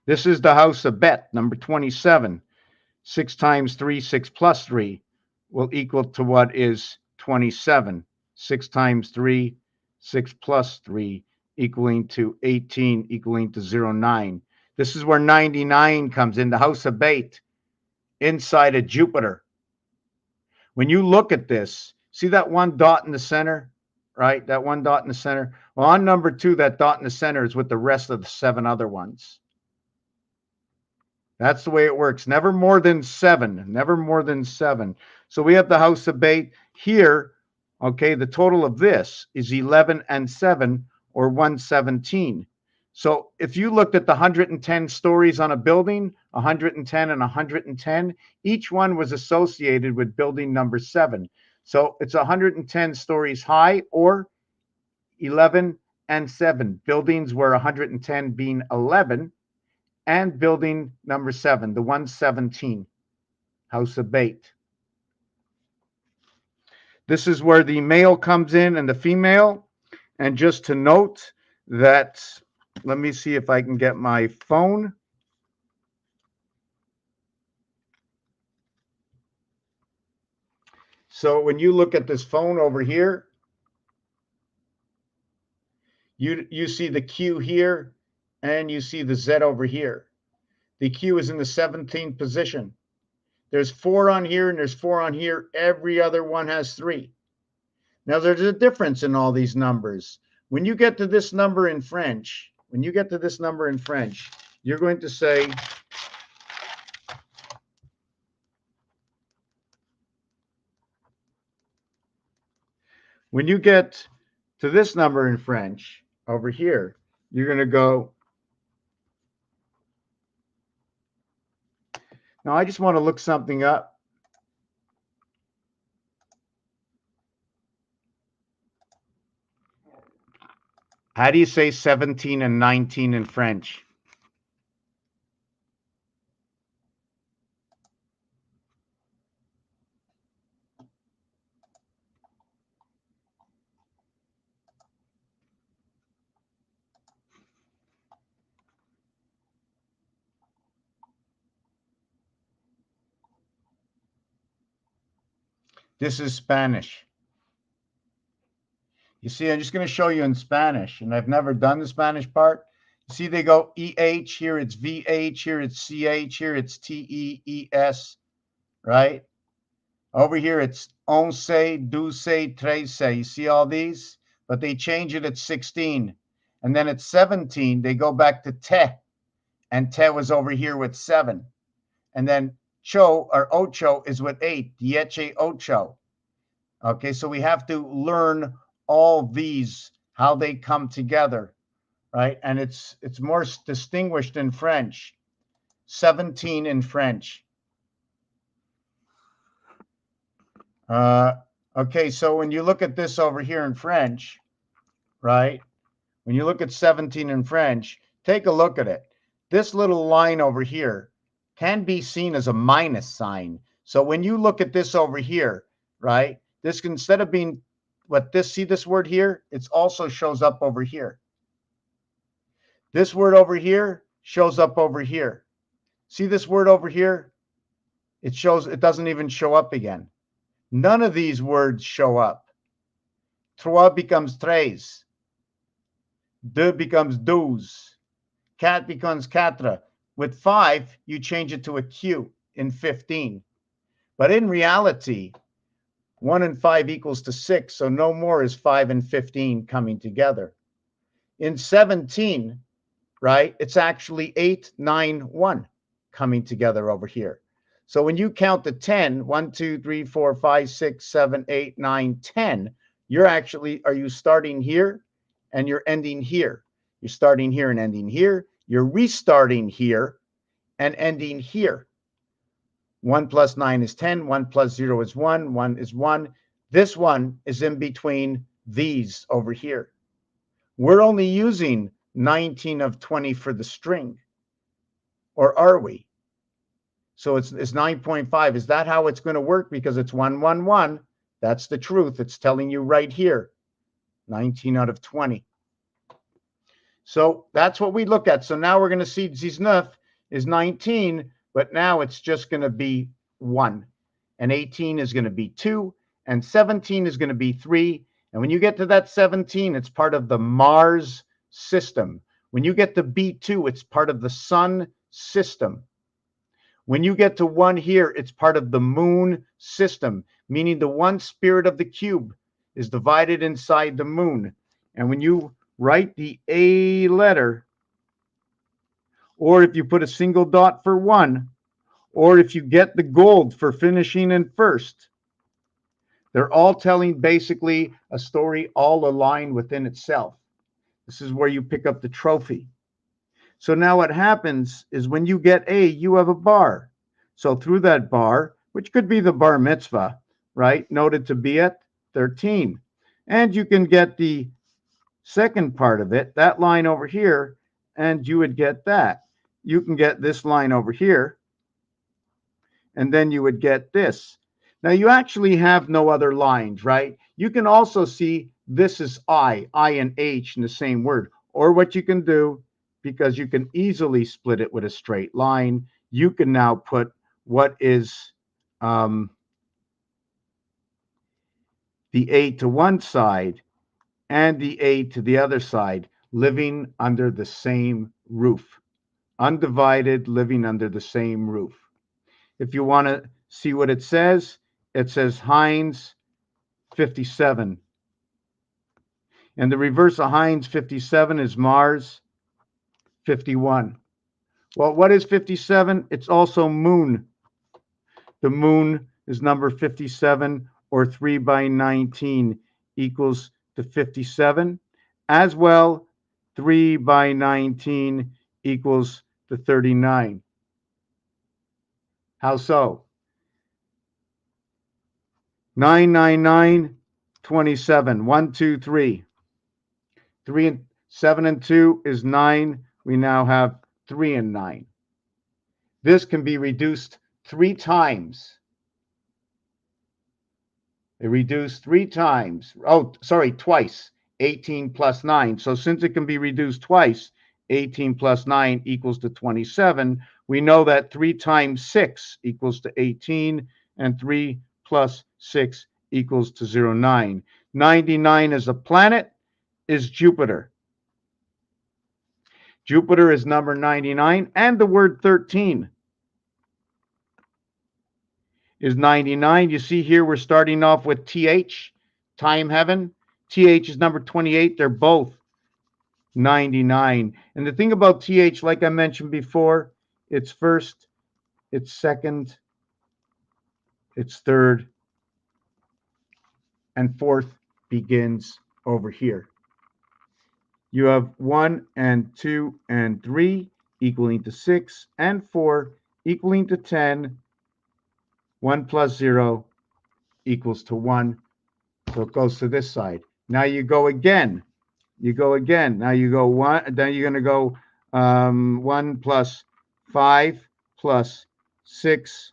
This is the house of Bet, number 27. 6 times 3, 6 plus 3 will equal to what is 27. 6 times 3, 6 plus 3 equaling to 18, equaling to 0.9. This is where 99 comes in, the house of bait, inside of Jupiter. When you look at this, see that one dot in the center, right? That one dot in the center. Well, on number 2, that dot in the center is with the rest of the 7 other ones. That's the way it works. Never more than 7. Never more than 7. So we have the house of bait here. Okay, the total of this is 11 and 7, or 117. So if you looked at the 110 stories on a building, 110 and 110, each one was associated with building number 7. So it's 110 stories high, or 11 and 7. Buildings were 110 being 11, and building number 7, the 117, house of bait. This is where the male comes in and the female. And just to note that, let me see if I can get my phone. So when you look at this phone over here, you see the Q here and you see the Z over here. The Q is in the 17th position. There's 4 on here and there's 4 on here. Every other one has 3. Now there's a difference in all these numbers. When you get to this number in French, you're going to say, when you get to this number in French over here, you're going to go. Now I just want to look something up. How do you say 17 and 19 in French? This is Spanish. You see, I'm just going to show you in Spanish, and I've never done the Spanish part. You see, they go EH, here it's VH, here it's CH, here it's TEES, right? Over here it's once, douce, trece. You see all these? But they change it at 16. And then at 17, they go back to te. And te was over here with 7. And then cho, or ocho, is with 8. Diecie ocho. Okay, so we have to learn all these, how they come together, right? And it's more distinguished in French. 17 in French. Okay, so when you look at this over here in French, right? When you look at 17 in French, take a look at it. This little line over here can be seen as a minus sign. So when you look at this over here, right? This can, instead of being what this, see this word here? It also shows up over here. This word over here shows up over here. See this word over here? It doesn't even show up again. None of these words show up. Trois becomes tres. Deux becomes douze. Quatre becomes quatre. With 5, you change it to a Q in 15. But in reality, 1 and 5 equals to 6, so no more is 5 and 15 coming together. In 17, right, it's actually 8, 9, 1 coming together over here. So when you count to 10, 1, 2, 3, 4, 5, 6, 7, 8, 9, 10, are you starting here and you're ending here? You're starting here and ending here. You're restarting here and ending here. 1 plus 9 is 10. 1 plus 0 is 1. 1 is 1. This one is in between these over here. We're only using 19 of 20 for the string. Or are we? So it's 9.5. Is that how it's going to work? Because it's 1, 1, 1. That's the truth. It's telling you right here. 19 out of 20. So that's what we look at. So now we're going to see 19 is 19, but now it's just going to be 1. And 18 is going to be 2. And 17 is going to be 3. And when you get to that 17, it's part of the Mars system. When you get to B2, it's part of the Sun system. When you get to 1 here, it's part of the Moon system, meaning the one spirit of the cube is divided inside the moon. And when you write the A letter, or if you put a single dot for 1, or if you get the gold for finishing in first, they're all telling basically a story all aligned within itself. This is where you pick up the trophy. So now what happens is when you get A, you have a bar. So through that bar, which could be the bar mitzvah, right, noted to be at 13. And you can get the second part of it, that line over here, and you would get that. You can get this line over here, and then you would get this. Now, you actually have no other lines, right? You can also see this is I and H in the same word. Or what you can do, because you can easily split it with a straight line, you can now put what is the A to one side and the A to the other side, living under the same roof. Undivided, living under the same roof. If you want to see what it says Heinz 57. And the reverse of Heinz 57 is Mars 51. Well, what is 57? It's also moon. The moon is number 57, or 3 by 19 equals to 57. As well, 3 by 19 equals to 39. How so? 9, 9, 9, 27. 1, 2, 3. 3 and 7 and 2 is 9. We now have 3 and 9. This can be reduced 3 times. It reduced 3 times. Oh, sorry, twice. 18 plus 9. So since it can be reduced twice, 18 plus 9 equals to 27. We know that 3 times 6 equals to 18, and 3 plus 6 equals to 09. 99 as a planet is Jupiter. Jupiter is number 99, and the word 13 is 99. You see here we're starting off with TH, time heaven. TH is number 28. They're both 99. And the thing about TH, like I mentioned before, it's first, it's second, it's third, and fourth begins over here. You have 1 and 2 and 3 equaling to 6, and 4 equaling to 10. 1 plus 0 equals to 1. So it goes to this side. Now you go again. You go again. Now you go 1. Then you're going to go 1 plus 5 plus 6.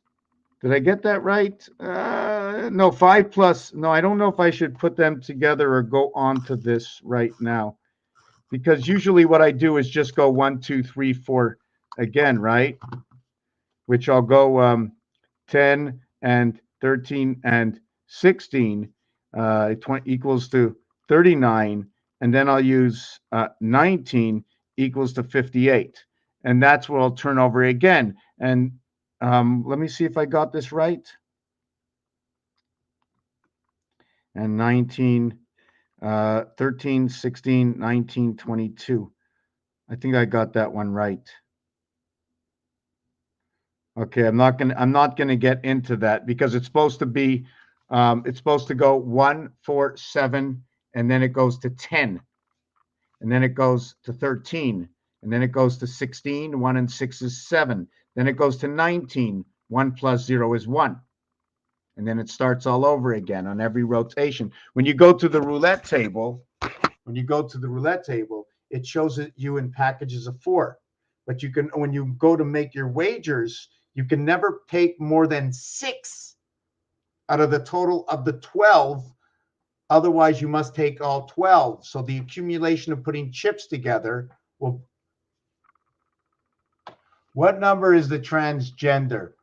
Did I get that right? No, 5 plus. No, I don't know if I should put them together or go on to this right now. Because usually what I do is just go 1, 2, 3, 4 again, right? Which I'll go 10 and 13 and 16 equals to 39. And then I'll use 19 equals to 58. And that's what I'll turn over again. And let me see if I got this right. And 19, 13, 16, 19, 22. I think I got that one right. Okay, I'm not gonna get into that because it's supposed to be it's supposed to go 1, 4, 7, and then it goes to 10, and then it goes to 13, and then it goes to 16. 1 and 6 is 7. Then it goes to 19. 1 plus 0 is 1. And then it starts all over again on every rotation. When you go to the roulette table, it shows it you in packages of 4. But you can, when you go to make your wagers, you can never take more than 6 out of the total of the 12. Otherwise, you must take all 12. So the accumulation of putting chips together will What number is the transgender?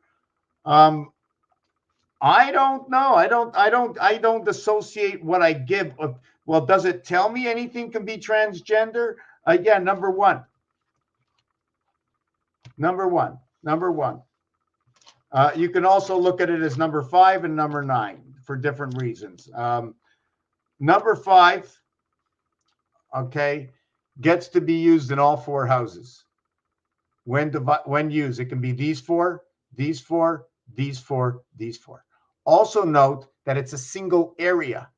I don't know. I don't associate what I give. Well, does it tell me anything can be transgender? Yeah, number one. Number one. Number one. You can also look at it as number 5 and number 9 for different reasons. Number 5, okay, gets to be used in all 4 houses. When used, it can be these 4, these 4, these 4, these 4. Also note that it's a single area,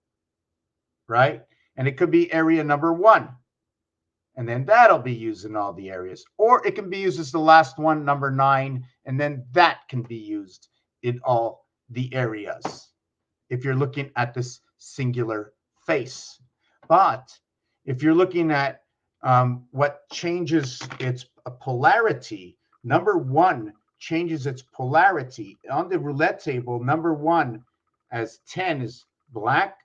right? And it could be area number 1. And then that'll be used in all the areas. Or it can be used as the last one, number 9, and then that can be used in all the areas if you're looking at this singular face. But if you're looking at what changes its polarity, number 1 changes its polarity. On the roulette table, number 1 as 10 is black,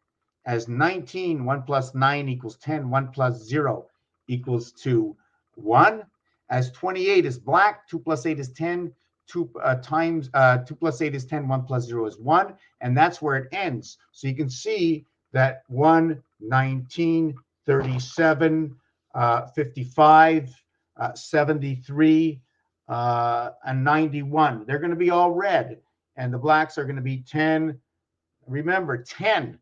as 19, 1 plus 9 equals 10, 1 plus 0 equals to 1. As 28 is black, 2 plus 8 is 10, 2 plus 8 is 10, 1 plus 0 is 1, and that's where it ends. So you can see that 1, 19, 37, 55, 73, and 91. They're going to be all red, and the blacks are going to be 10. Remember, 10.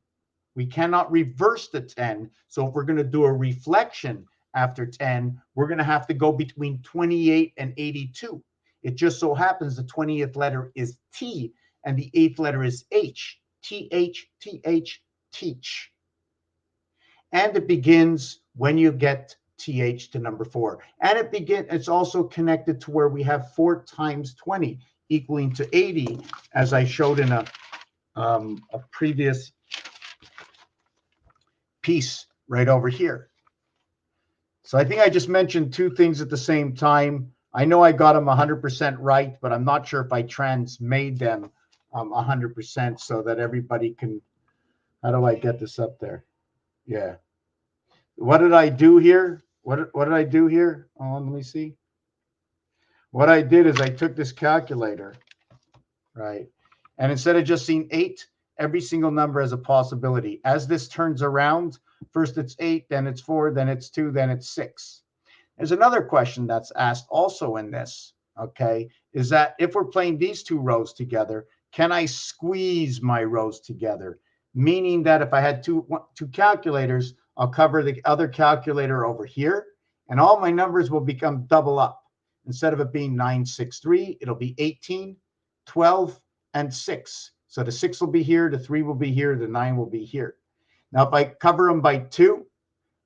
We cannot reverse the 10. So if we're going to do a reflection after 10, we're going to have to go between 28 and 82. It just so happens the 20th letter is T and the 8th letter is H. T-H, T-H, teach. And it begins when you get TH to number 4. And it's also connected to where we have 4 times 20 equaling to 80, as I showed in a previous piece right over here. So I think I just mentioned 2 things at the same time. I know I got them 100% right, but I'm not sure if I transmade them 100% so that everybody can. How do I get this up there? Yeah. What did I do here? What did I do here? Oh, let me see. What I did is I took this calculator, right? And instead of just seeing 8, every single number has a possibility. As this turns around, first it's 8, then it's 4, then it's 2, then it's 6. There's another question that's asked also in this, okay, is that if we're playing these 2 rows together, can I squeeze my rows together? Meaning that if I had two calculators, I'll cover the other calculator over here, and all my numbers will become double up. Instead of it being 9, 6, 3, it'll be 18, 12, and 6. So the 6 will be here, the 3 will be here, the 9 will be here. Now, if I cover them by 2,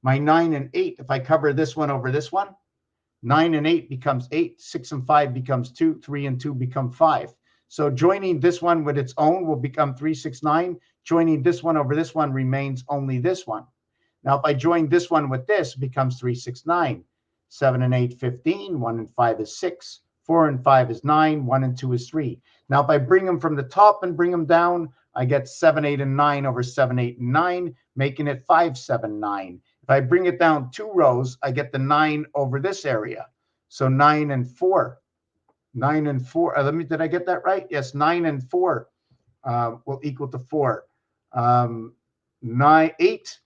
my 9 and 8, if I cover this one over this one, 9 and 8 becomes 8, 6 and 5 becomes 2, 3 and 2 become 5. So joining this one with its own will become 3, 6, 9. Joining this one over this one remains only this one. Now, if I join this one with this, it becomes 3, 6, 9. 7 and 8, 15. 1 and 5 is 6. 4 and 5 is 9. 1 and 2 is 3. Now, if I bring them from the top and bring them down, I get 7, 8, and 9 over 7, 8, and 9, making it 5, 7, 9. If I bring it down 2 rows, I get the 9 over this area. So 9 and 4. 9 and 4. Did I get that right? Yes, 9 and 4 will equal to 4. 8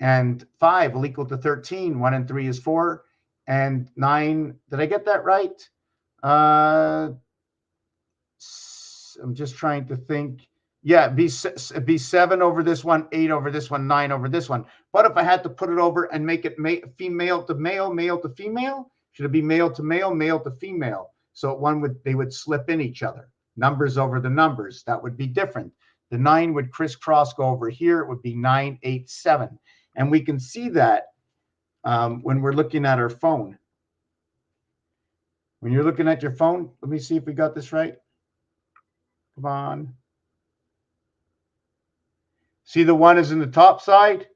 and 5 will equal to 13. 1 and 3 is 4. And 9, did I get that right? I'm just trying to think. Yeah, it'd be 7 over this one, 8 over this one, 9 over this one. But if I had to put it over and make it female to male, male to female, should it be male to male, male to female? So they would slip in each other. Numbers over the numbers, that would be different. The 9 would crisscross go over here. It would be 9, 8, 7. And we can see that when we're looking at our phone. When you're looking at your phone, let me see if we got this right. Come on. See, the 1 is in the top side.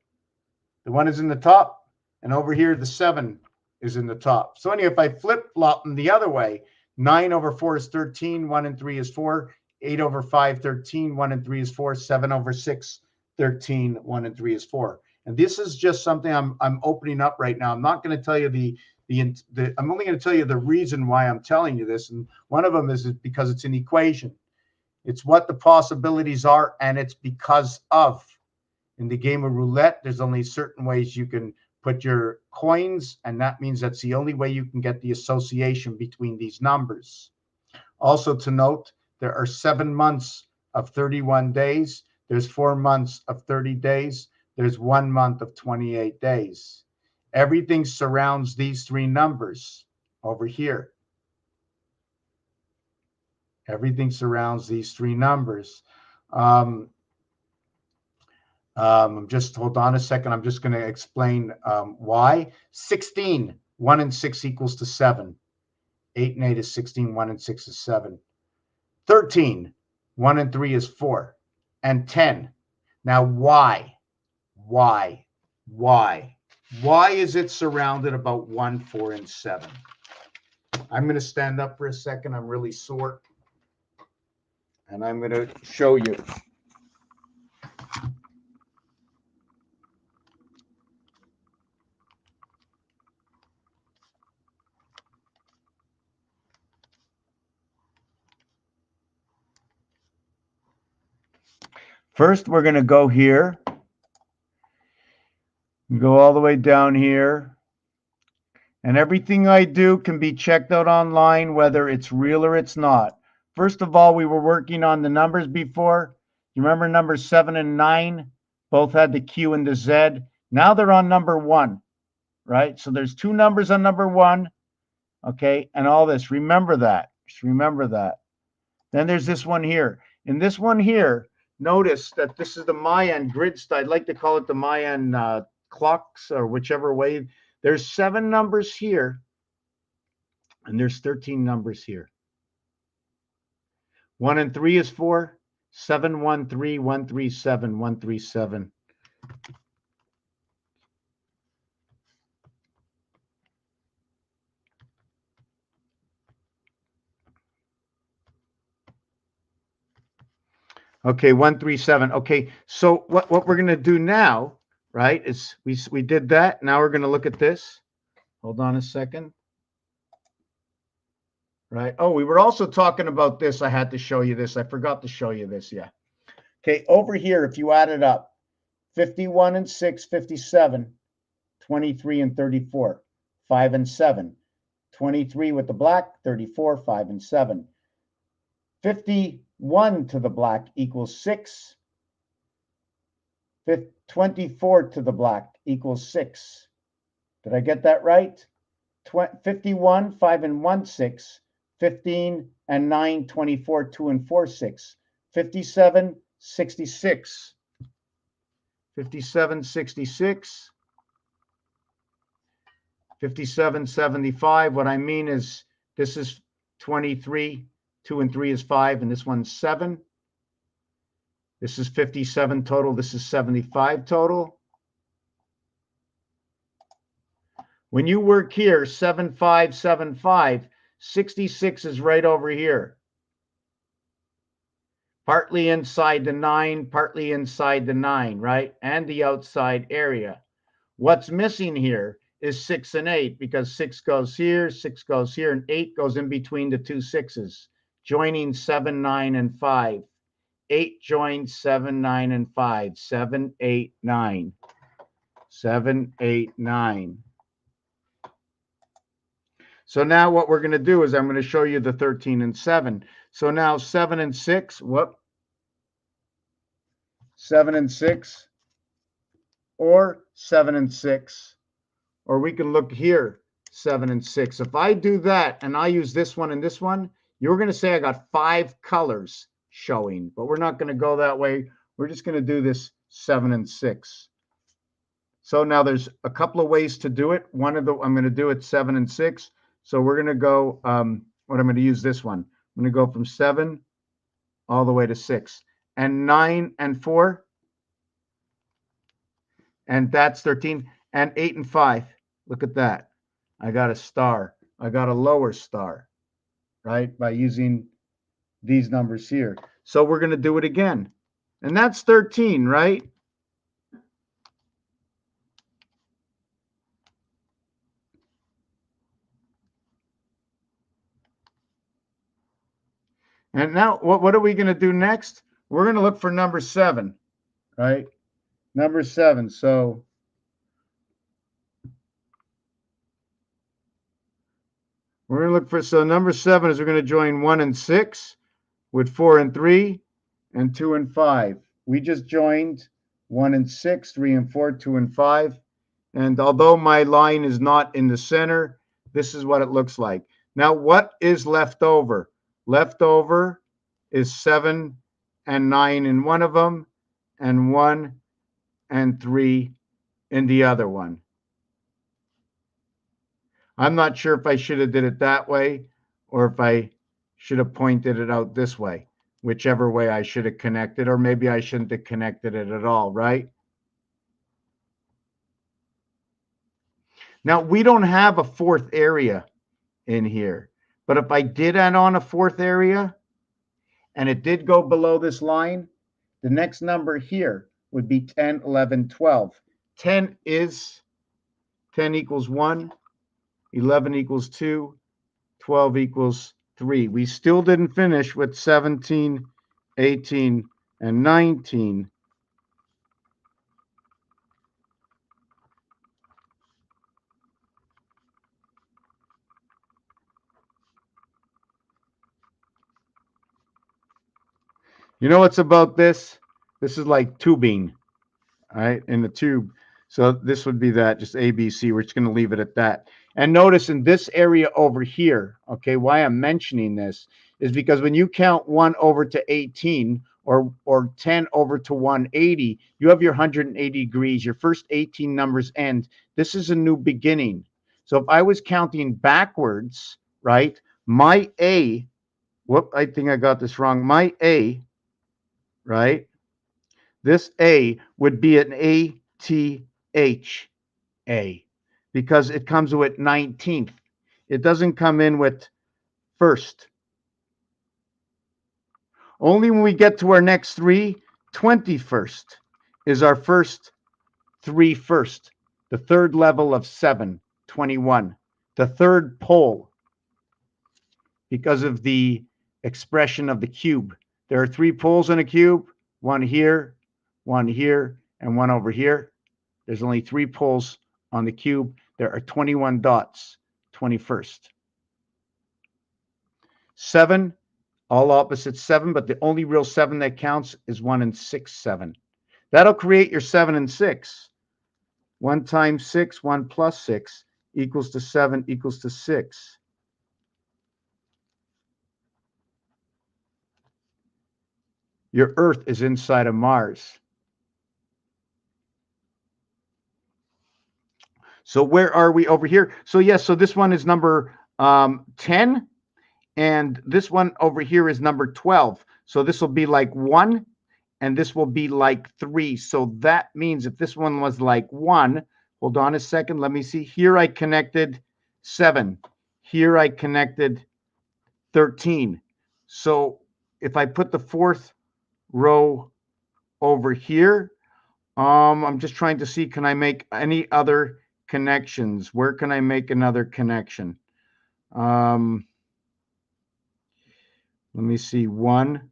The 1 is in the top. And over here, the 7 is in the top. So anyway, if I flip-flop them the other way, 9 over 4 is 13. 1 and 3 is 4. 8 over 5, 13. 1 and 3 is 4. 7 over 6, 13. 1 and 3 is 4. And this is just something I'm opening up right now. I'm not going to tell you I'm only going to tell you the reason why I'm telling you this, and one of them is because it's an equation. It's what the possibilities are, and it's because of. In the game of roulette, there's only certain ways you can put your coins, and that means that's the only way you can get the association between these numbers. Also to note, there are 7 months of 31 days. There's 4 months of 30 days. There's 1 month of 28 days. Everything surrounds these 3 numbers over here. Everything surrounds these 3 numbers. Just hold on a second. I'm just going to explain why. 16, 1 and 6 equals to 7. 8 and 8 is 16, 1 and 6 is 7. 13, 1 and 3 is 4. And 10. Now, why? Why is it surrounded about 1, 4, and 7? I'm going to stand up for a second. I'm really sore. And I'm going to show you. First, we're going to go here. Go all the way down here. And everything I do can be checked out online, whether it's real or it's not. First of all, we were working on the numbers before. You remember numbers 7 and 9? Both had the Q and the Z. Now they're on number 1, right? So there's 2 numbers on number 1, okay? And all this. Remember that. Just remember that. Then there's this one here. In this one here, notice that this is the Mayan grid style. I'd like to call it the Mayan clocks, or whichever way. There's 7 numbers here, and there's 13 numbers here. 1 and 3 is 4. 7, 1, 3, 1, 3, 7, 1, 3, 7. Okay, 1, 3, 7. Okay, so what we're going to do now, right, is we did that. Now we're going to look at this. Hold on a second. Right. Oh, we were also talking about this. I had to show you this. I forgot to show you this. Yeah. Okay, over here, if you add it up, 51 and 6, 57, 23 and 34, 5 and 7, 23 with the black, 34, 5 and 7. 51 to the black equals 6. 24 to the black equals 6. Did I get that right? 51, 5 and 1, 6. 15 and 9, 24, 2 and 4, 6. 57, 66. 57, 66. 57, 75. What I mean is this is 23, 2 and 3 is 5, and this one's 7. This is 57 total. This is 75 total. When you work here, 7, 5, 7, 5, 66 is right over here. Partly inside the 9, partly inside the 9, right? And the outside area. What's missing here is 6 and 8, because 6 goes here, 6 goes here, and 8 goes in between the 2 6s, joining 7, 9, and 5. 8 joins 7, 9, and 5. 7, 8, 9. 7, 8, 9. So now what we're going to do is I'm going to show you the 13 and 7. So now 7 and 6, 7 and 6, or 7 and 6, or we can look here, 7 and 6. If I do that and I use this one and this one, you're going to say I got 5 colors showing, but we're not going to go that way. We're just going to do this 7 and 6. So now there's a couple of ways to do it. I'm going to do it 7 and 6. So we're going to go, I'm going to use this one. I'm going to go from 7 all the way to 6. And 9 and 4. And that's 13. And 8 and 5. Look at that. I got a star. I got a lower star, right? By using these numbers here. So we're going to do it again. And that's 13, right? And now what are we going to do next? We're going to look for number 7, right? Number 7. So we're going to look for, so number 7 is we're going to join 1 and 6 with 4 and 3 and 2 and 5. We just joined 1 and 6, 3 and 4, 2 and 5. And although my line is not in the center, this is what it looks like. Now, what is left over? Left over is 7 and 9 in one of them, and 1 and 3 in the other one. I'm not sure if I should have did it that way or if I should have pointed it out this way, whichever way I should have connected, or maybe I shouldn't have connected it at all, right? Now, we don't have a fourth area in here, but if I did add on a fourth area and it did go below this line, the next number here would be 10, 11, 12. 10 equals 1, 11 equals 2, 12 equals 3. We still didn't finish with 17, 18, and 19. You know what's about this? This is like tubing, all right, in the tube. So this would be that, just A, B, C. We're just going to leave it at that. And notice in this area over here, okay, why I'm mentioning this is because when you count 1 over to 18 or 10 over to 180, you have your 180 degrees. Your first 18 numbers end. This is a new beginning. So if I was counting backwards, right, my A, whoop, I think I got this wrong. My A, right, this A would be an ATH A because it comes with 19th. It doesn't come in with first. Only when we get to our next 3, 21st is our first 3 first. The third level of 7, 21. The third pole because of the expression of the cube. There are 3 poles in a cube, one here, and one over here. There's only 3 poles on the cube. There are 21 dots, 21st. 7, all opposites 7, but the only real 7 that counts is 1 and 6, 7. That'll create your 7 and 6. 1 times 6, 1 plus 6 equals to 7 equals to 6. Your Earth is inside of Mars. So where are we over here? So yes, so this one is number 10, and this one over here is number 12. So this will be like 1, and this will be like 3. So that means if this one was like 1, hold on a second, let me see. Here I connected 7. Here I connected 13. So if I put the 4th row over here, I'm just trying to see, can I make any other connections? Where can I make another connection? Let me see. 1.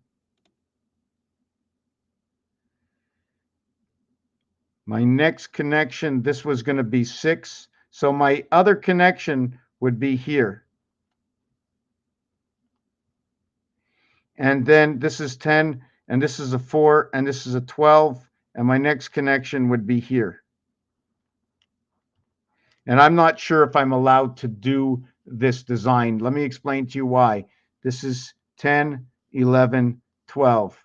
My next connection, this was going to be 6. So my other connection would be here. And then this is 10, and this is a 4, and this is a 12, and my next connection would be here. And I'm not sure if I'm allowed to do this design. Let me explain to you why. This is 10, 11, 12.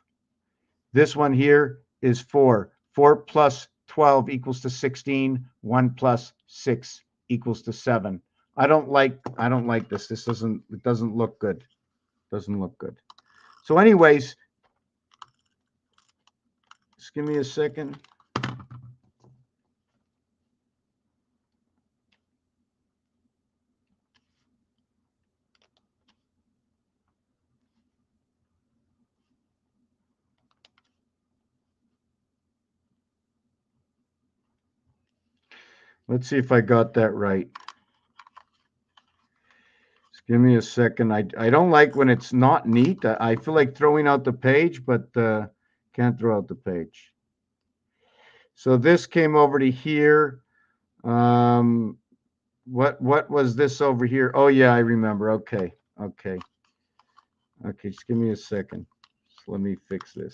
This one here is 4. 4 plus 12 equals to 16. 1 plus 6 equals to 7. I don't like this. It doesn't look good. Doesn't look good. So anyways, just give me a second. Let's see if I got that right. Give me a second. I don't like when it's not neat. I feel like throwing out the page, but can't throw out the page. So this came over to here. What was this over here? Oh yeah, I remember. Okay. Just give me a second. Just let me fix this.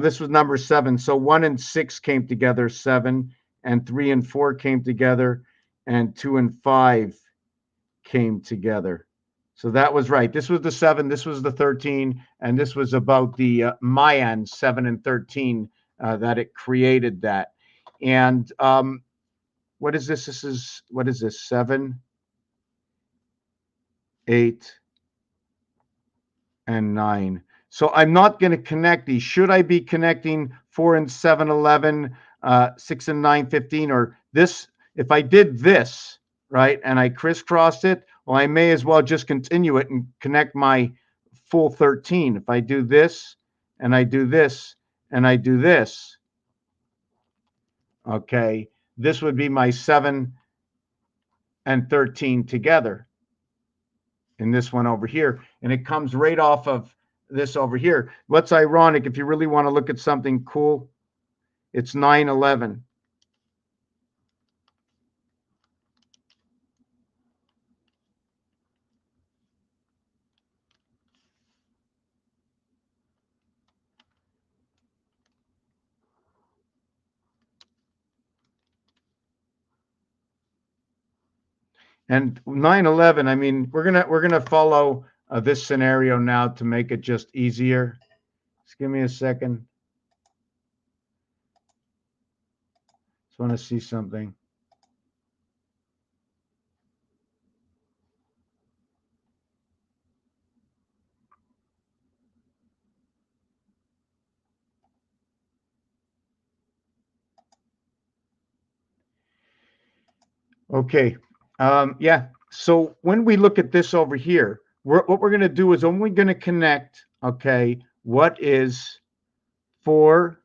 This was number 7. So 1 and 6 came together, 7, and 3 and 4 came together, and 2 and 5 came together. So that was right. This was the 7, this was the 13, and this was about the Mayan 7 and 13 that it created that. And what is this? What is this? 7, 8, and 9. So I'm not going to connect these. Should I be connecting 4 and 7, 11, 6 and 9, 15, or this? If I did this, right, and I crisscrossed it, well, I may as well just continue it and connect my full 13. If I do this, and I do this, and I do this, okay, this would be my 7 and 13 together in this one over here. And it comes right off of this over here. What's ironic, if you really want to look at something cool, it's 9/11. And 9/11, I mean, we're gonna follow this scenario now to make it just easier. Just give me a second. Just want to see something. Okay. Yeah. So when we look at this over here, what we're going to do is only going to connect, okay, what is 4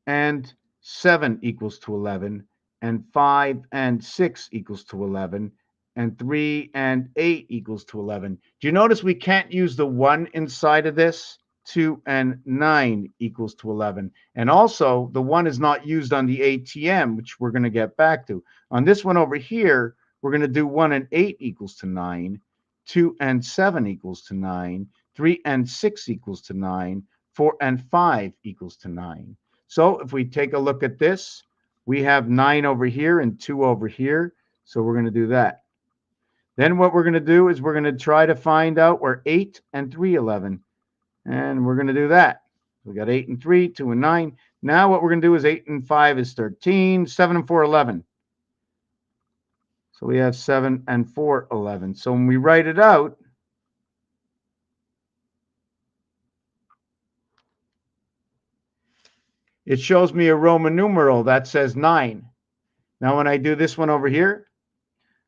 and 7 equals to 11, and 5 and 6 equals to 11, and 3 and 8 equals to 11. Do you notice we can't use the 1 inside of this? 2 and 9 equals to 11. And also, the 1 is not used on the ATM, which we're going to get back to. On this one over here, we're going to do 1 and 8 equals to 9, 2 and 7 equals to 9, 3 and 6 equals to 9, 4 and 5 equals to 9. So if we take a look at this, we have 9 over here and 2 over here. So we're going to do that. Then what we're going to do is we're going to try to find out where 8 and 3, 11. And we're going to do that. We got 8 and 3, 2 and 9. Now what we're going to do is 8 and 5 is 13, 7 and 4, 11. So we have 7 and 4, 11. So when we write it out, it shows me a Roman numeral that says 9. Now when I do this one over here,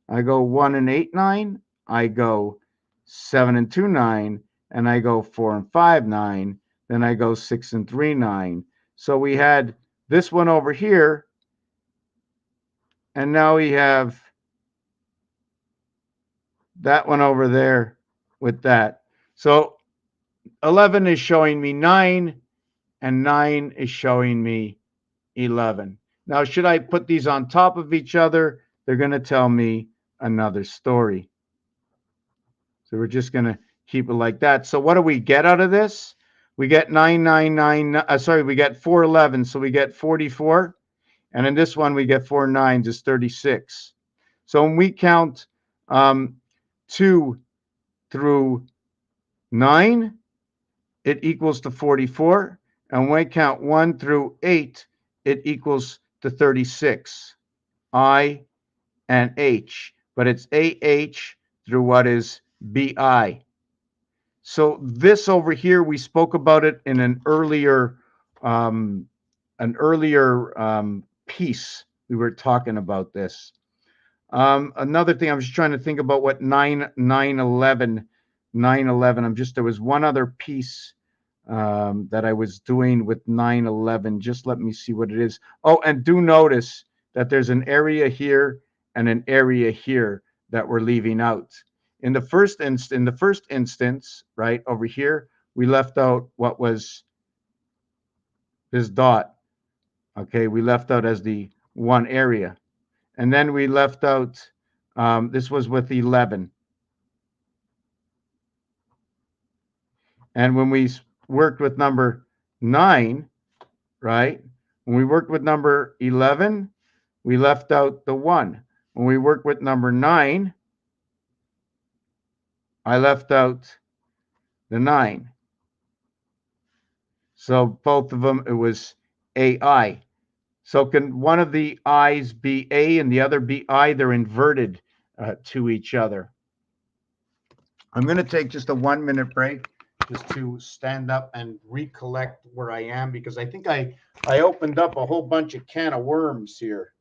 I go 1 and 8, 9. I go 7 and 2, 9. And I go 4 and 5, 9. Then I go 6 and 3, 9. So we had this one over here. And now we have that one over there with that. So 11 is showing me 9. And 9 is showing me 11. Now, should I put these on top of each other? They're going to tell me another story. So we're just going to keep it like that. So what do we get out of this? We get 999. We get 411. So we get 44. And in this one, we get 4 9s is 36. So when we count 2 through 9, it equals to 44. And when we count 1 through 8, it equals to 36. I and H. But it's AH through what is BI. So this over here, we spoke about it in an earlier piece. We were talking about this. Another thing, I was just trying to think about what 9/11. There was one other piece that I was doing with 9/11. Just let me see what it is. Oh, and do notice that there's an area here and an area here that we're leaving out. in the first instance, right over here, we left out what was this dot. Okay, we left out as the one area. And then we left out, this was with 11. And when we worked with number 9, right? When we worked with number 11, we left out the 1. When we worked with number 9, I left out the 9. So both of them, it was AI. So can one of the I's be A and the other be I? They're inverted to each other. I'm going to take just a 1-minute break just to stand up and recollect where I am, because I think I opened up a whole bunch of can of worms here.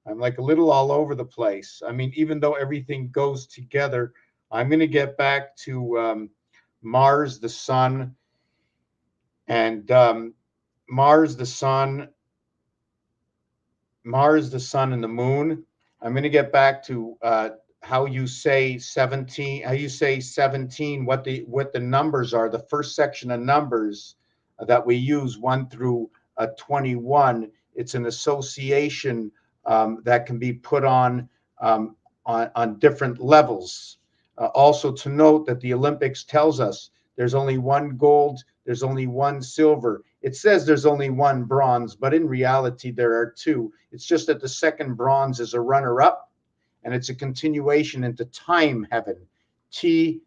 I'm like a little all over the place. I mean, even though everything goes together, I'm going to get back to Mars, the sun, and Mars, the sun, and the moon. I'm going to get back to how you say 17, what the numbers are, the first section of numbers that we use, 1 through 21. It's an association that can be put on different levels. Also to note that the Olympics tells us there's only 1 gold, there's only 1 silver. It says there's only 1 bronze, but in reality there are 2. It's just that the second bronze is a runner-up, and it's a continuation into time heaven, THC.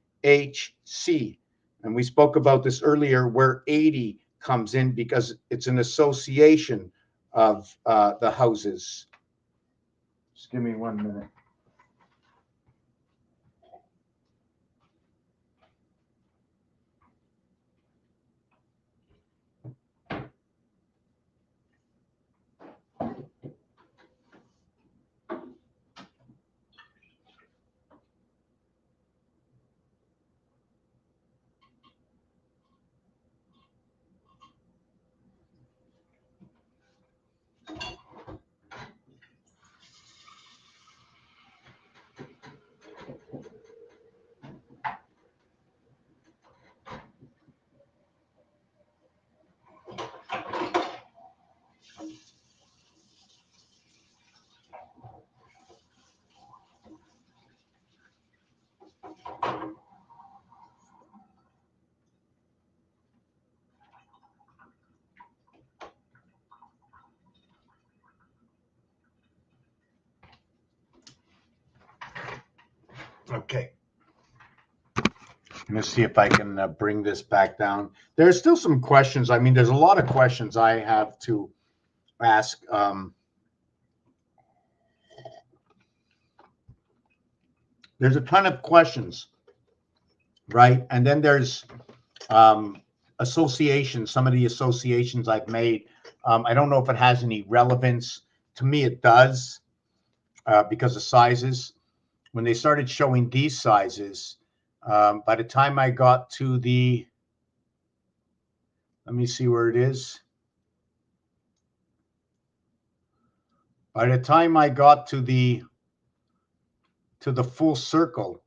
And we spoke about this earlier, where 80 comes in, because it's an association of the houses. Just give me 1 minute. Okay. I'm going to see if I can bring this back down. There's still some questions. I mean, there's a lot of questions I have to ask. There's a ton of questions, right? And then there's associations, some of the associations I've made. I don't know if it has any relevance. To me, it does, because of sizes. When they started showing these sizes, by the time I got to the, let me see where it is. By the time I got to the full circle,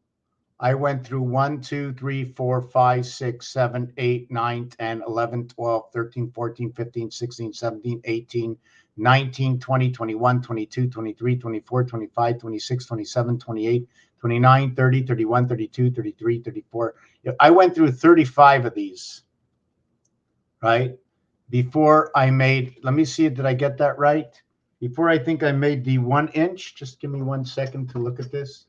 I went through 1, 2, 3, 4, 5, 6, 7, 8, 9, 10, 11, 12, 13, 14, 15, 16, 17, 18, 19, 20, 21, 22, 23, 24, 25, 26, 27, 28, 29, 30, 31, 32, 33, 34. I went through 35 of these, right? Before I made, let me see, did I get that right? Before I think I made the 1 inch, just give me 1 second to look at this.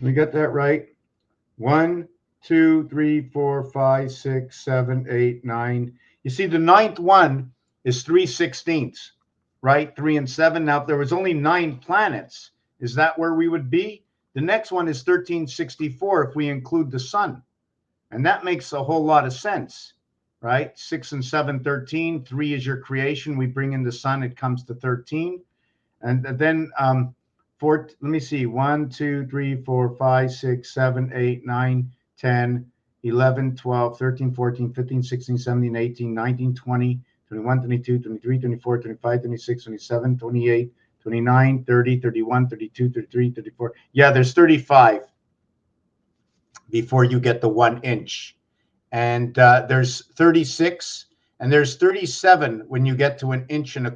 We got that right. 1, 2, 3, 4, 5, 6, 7, 8, 9. You see, the 9th one is 3/16, right? 3 and 7. Now, if there was only 9 planets, is that where we would be? The next one is 1364 if we include the sun. And that makes a whole lot of sense, right? 6 and 7, 13. 3 is your creation. We bring in the sun, it comes to 13. And then Let me see. 1, 2, 3, 4, 5, 6, 7, 8, 9, 10, 11, 12, 13, 14, 15, 16, 17, 18, 19, 20, 21, 22, 23, 24, 25, 26, 27, 28, 29, 30, 31, 32, 33, 34. Yeah, there's 35 before you get the 1 inch. And there's 36, and there's 37 when you get to 1.25 inches.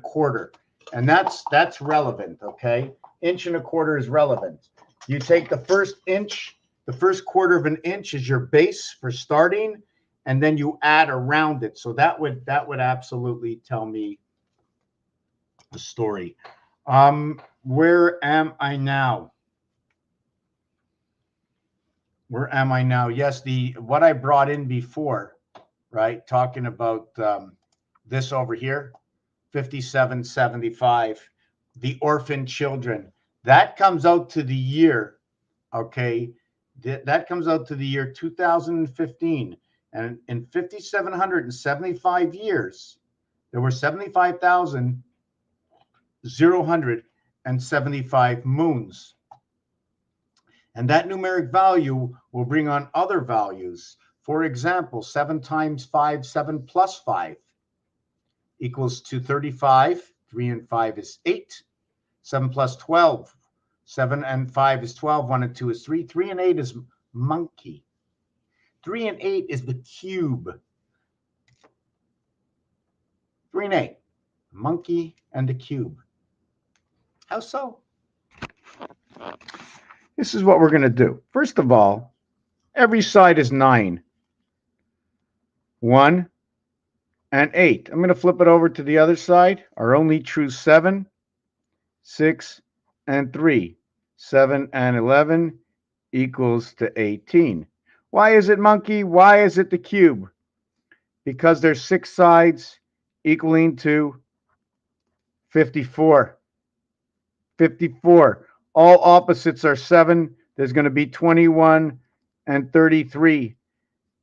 And that's relevant, okay? 1.25 inches is relevant. You take the first inch, the first 1/4 inch is your base for starting, and then you add around it. So that would absolutely tell me the story. Where am I now? Where am I now? Yes, what I brought in before, right? Talking about this over here, 5775, the orphan children. That comes out to the year, okay? That comes out to the year 2015. And in 5,775 years, there were 75,075 moons. And that numeric value will bring on other values. For example, 7 times 5, 7 plus 5 equals to 35. 3 and 5 is 8. 7 plus 12. 7 and 5 is 12. 1 and 2 is 3. 3 and 8 is monkey. 3 and 8 is the cube. 3 and 8, monkey and the cube. How so? This is what we're going to do. First of all, every side is 9. 1 and 8. I'm going to flip it over to the other side. Our only true 7, 6, and 3. 7 and 11 equals to 18. Why is it monkey? Why is it the cube? Because there's 6 sides equaling to 54. 54. All opposites are 7. There's going to be 21 and 33.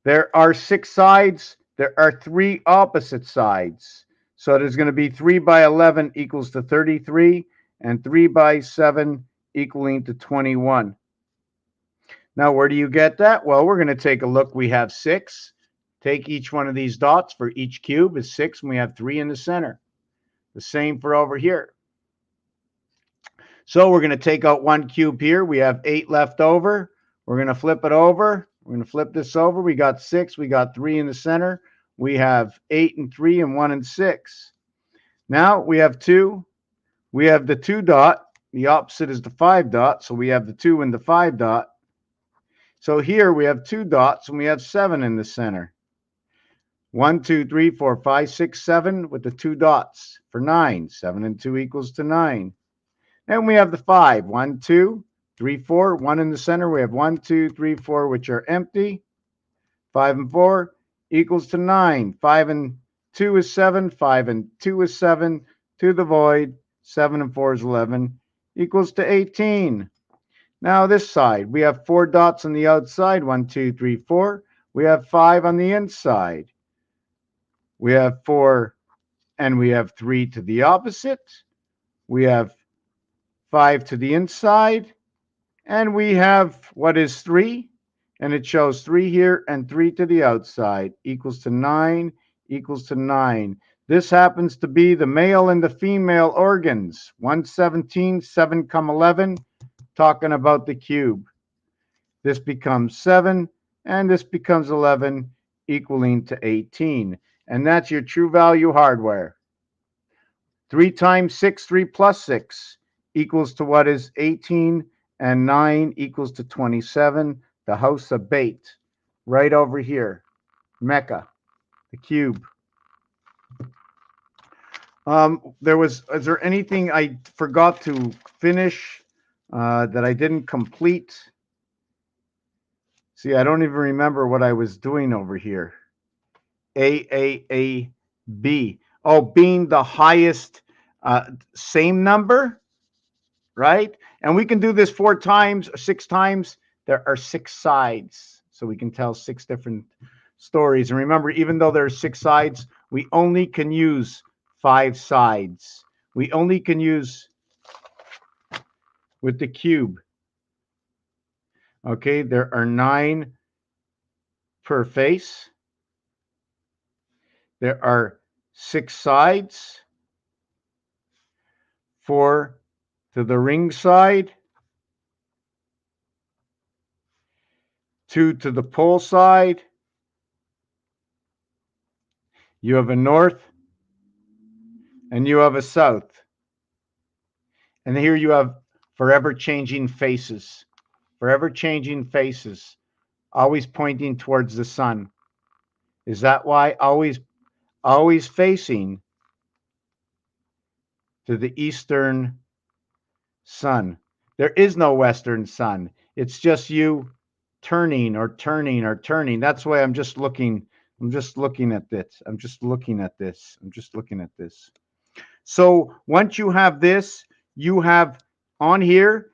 There are 6 sides. There are 3 opposite sides. So there's going to be 3 by 11 equals to 33, and 3 by 7 equaling to 21. Now, where do you get that? Well, we're going to take a look. We have 6. Take each one of these dots for each cube is 6, and we have 3 in the center. The same for over here. So we're going to take out 1 cube here. We have 8 left over. We're going to flip it over. We're going to flip this over. We got 6. We got 3 in the center. We have 8 and 3 and 1 and 6. Now we have 2. We have the 2 dot. The opposite is the 5 dot. So we have the 2 and the 5 dot. So here we have 2 dots and we have 7 in the center. 1, 2, 3, 4, 5, 6, 7 with the 2 dots for 9. 7 and 2 equals to 9. Then we have the 5. 1, 2, 3, 4. 1 in the center. We have 1, 2, 3, 4, which are empty. 5 and 4 equals to 9. 5 and 2 is 7. 5 and 2 is 7. To the void. 7 and 4 is 11. Equals to 18. Now this side. We have 4 dots on the outside. 1, 2, 3, 4. We have 5 on the inside. We have 4 and we have 3 to the opposite. We have 5 to the inside. And we have what is 3. And it shows 3 here and 3 to the outside. Equals to 9. Equals to 9. This happens to be the male and the female organs. 117, 7 come 11. Talking about the cube. This becomes 7. And this becomes 11. Equaling to 18. And that's your true value hardware. 3 times 6, 3 plus 6 equals to what is 18, and 9 equals to 27. The house of bait, right over here. Mecca, the cube. Is there anything I forgot to finish that I didn't complete? See, I don't even remember what I was doing over here. AAAB. Oh, being the highest same number, right? And we can do this 4 times or 6 times. There are 6 sides, so we can tell 6 different stories. And remember, even though there are 6 sides, we only can use 5 sides. We only can use with the cube. Okay, there are 9 per face. There are 6 sides, 4 to the ring side, 2 to the pole side. You have a north and you have a south. And here you have forever changing faces. Forever changing faces, always pointing towards the sun. Is that why? Always facing to the eastern sun. There is no western sun. It's just you turning or turning or turning. That's why I'm just looking at this. I'm just looking at this. So once you have this, you have on here,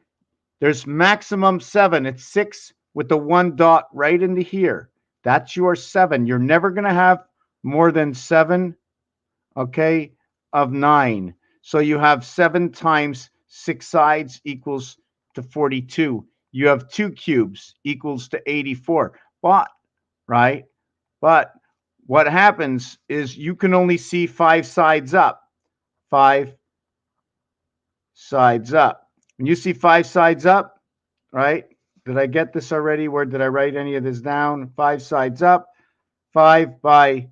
there's maximum 7. It's 6 with the 1 dot right into here. That's your 7. You're never going to have more than 7, okay, of 9. So you have 7 times 6 sides equals to 42. You have 2 cubes equals to 84. But, right? But what happens is you can only see 5 sides up. 5 sides up. When you see 5 sides up, right? Did I get this already? Where did I write any of this down? 5 sides up. 5 by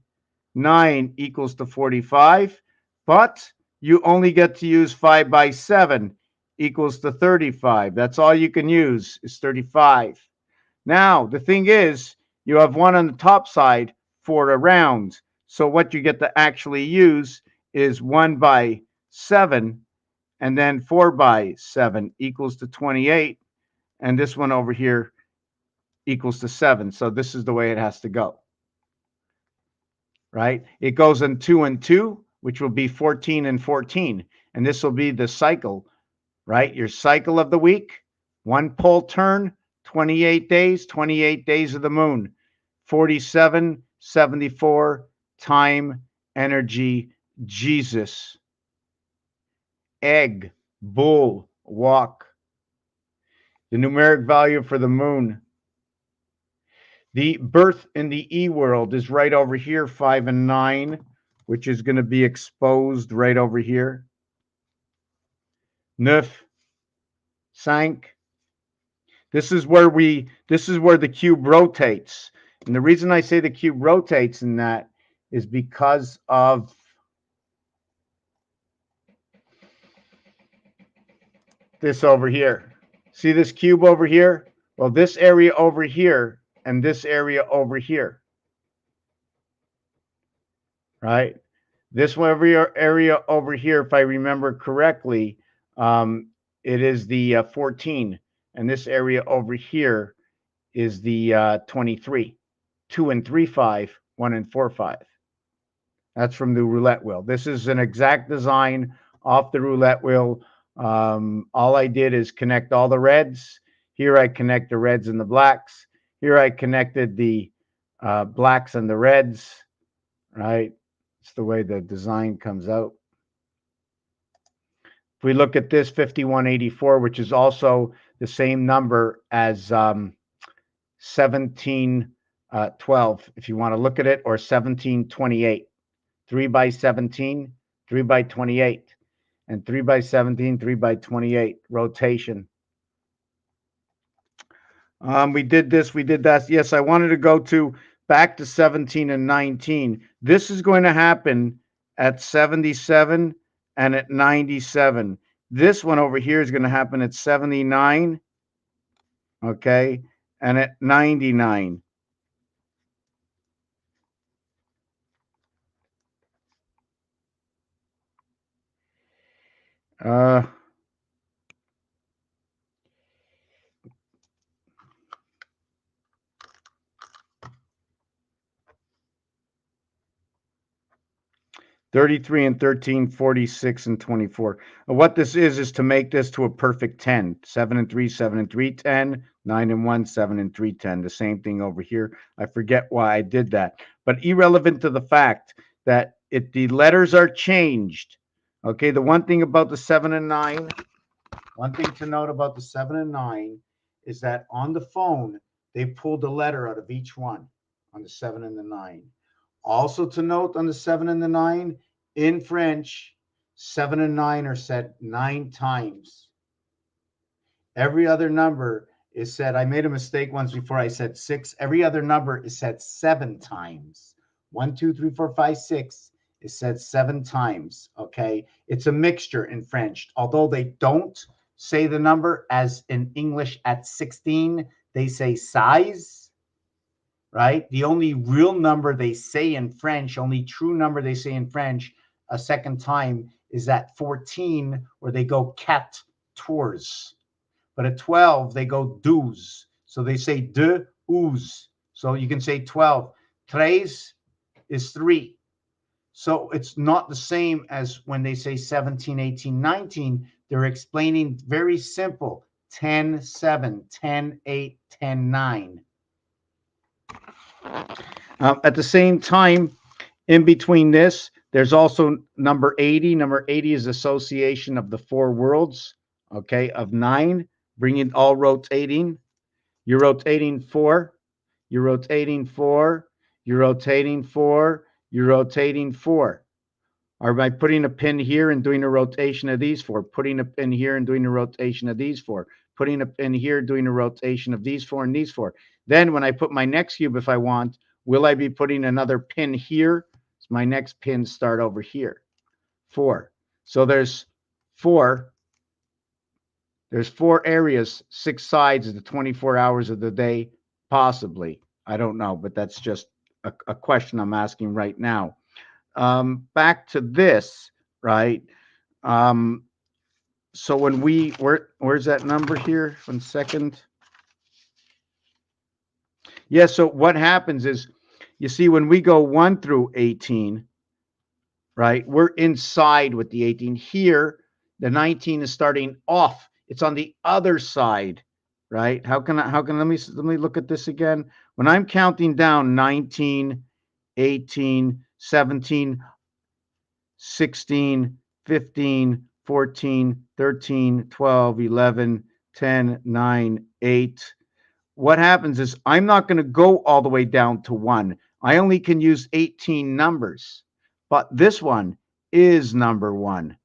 9 equals to 45. But you only get to use 5 by 7 equals to 35. That's all you can use is 35. Now, the thing is, you have 1 on the top side for a round. So what you get to actually use is 1 by 7, and then 4 by 7 equals to 28. And this one over here equals to 7. So this is the way it has to go. Right? It goes in 2 and 2, which will be 14 and 14. And this will be the cycle, right? Your cycle of the week, 1 pole turn, 28 days of the moon, 47, 74, time, energy, Jesus, egg, bull, walk. The numeric value for the moon. The birth in the E world is right over here, 5 and 9, which is going to be exposed right over here. 9, 5. This is where the cube rotates. And the reason I say the cube rotates in that is because of this over here. See this cube over here? Well, this area over here and this area over here. Right? This area over here, if I remember correctly, it is the 14. And this area over here is the 23. 2 and 3, 5, 1 and 4, 5. That's from the roulette wheel. This is an exact design off the roulette wheel. All I did is connect all the reds. Here I connect the reds and the blacks. Here I connected the blacks and the reds. Right? It's the way the design comes out. If we look at this 5184, which is also the same number as 1712, if you want to look at it, or 1728. 3 by 17, 3 by 28, and 3 by 17, 3 by 28, rotation. We did this, we did that. Yes, I wanted to go back to 17 and 19. This is going to happen at 77 and at 97. This one over here is going to happen at 79, okay, and at 99. Uh, 33 and 13, 46 and 24. What this is to make this to a perfect 10. 7 and 3, 7 and 3, 10. 9 and 1, 7 and 3, 10. The same thing over here. I forget why I did that. But irrelevant to the fact that the letters are changed. Okay, the one thing about the 7 and 9 One thing to note about the 7 and 9 is that on the phone, they pulled a letter out of each one on the 7 and the 9. Also to note on the 7 and the 9, in French, 7 and 9 are said 9 times. Every other number is said, I made a mistake once before, I said 6. Every other number is said 7 times. 1, 2, 3, 4, 5, 6 is said 7 times. Okay. It's a mixture in French. Although they don't say the number as in English at 16, they say size, right? The only real number they say in French, only true number they say in French a second time is at 14, where they go 14. But at 12, they go 12. So they say 12. So you can say 12. 13 is 3. So it's not the same as when they say 17, 18, 19. They're explaining very simple: 10, 7, 10, 8, 10, 9. At the same time, in between this, there's also number 80. Number 80 is association of the 4 worlds, okay, of 9, bringing all rotating. You're rotating 4, you're rotating 4, you're rotating 4, you're rotating 4. Or by putting a pin here and doing a rotation of these 4, putting a pin here and doing a rotation of these 4, putting a pin here, doing a rotation of these 4 and these 4. Then when I put my next cube, if I want, will I be putting another pin here? So my next pin start over here. 4. So there's 4. There's 4 areas, 6 sides of the 24 hours of the day, possibly. I don't know, but that's just a question I'm asking right now. Back to this, right? So when where's that number here? 1 second. Yeah, so what happens is, you see, when we go 1 through 18, right, we're inside with the 18. Here, the 19 is starting off. It's on the other side, right? Let me look at this again. When I'm counting down 19, 18, 17, 16, 15, 14, 13, 12, 11, 10, 9, 8. What happens is I'm not going to go all the way down to 1. I only can use 18 numbers. But this one is number 1.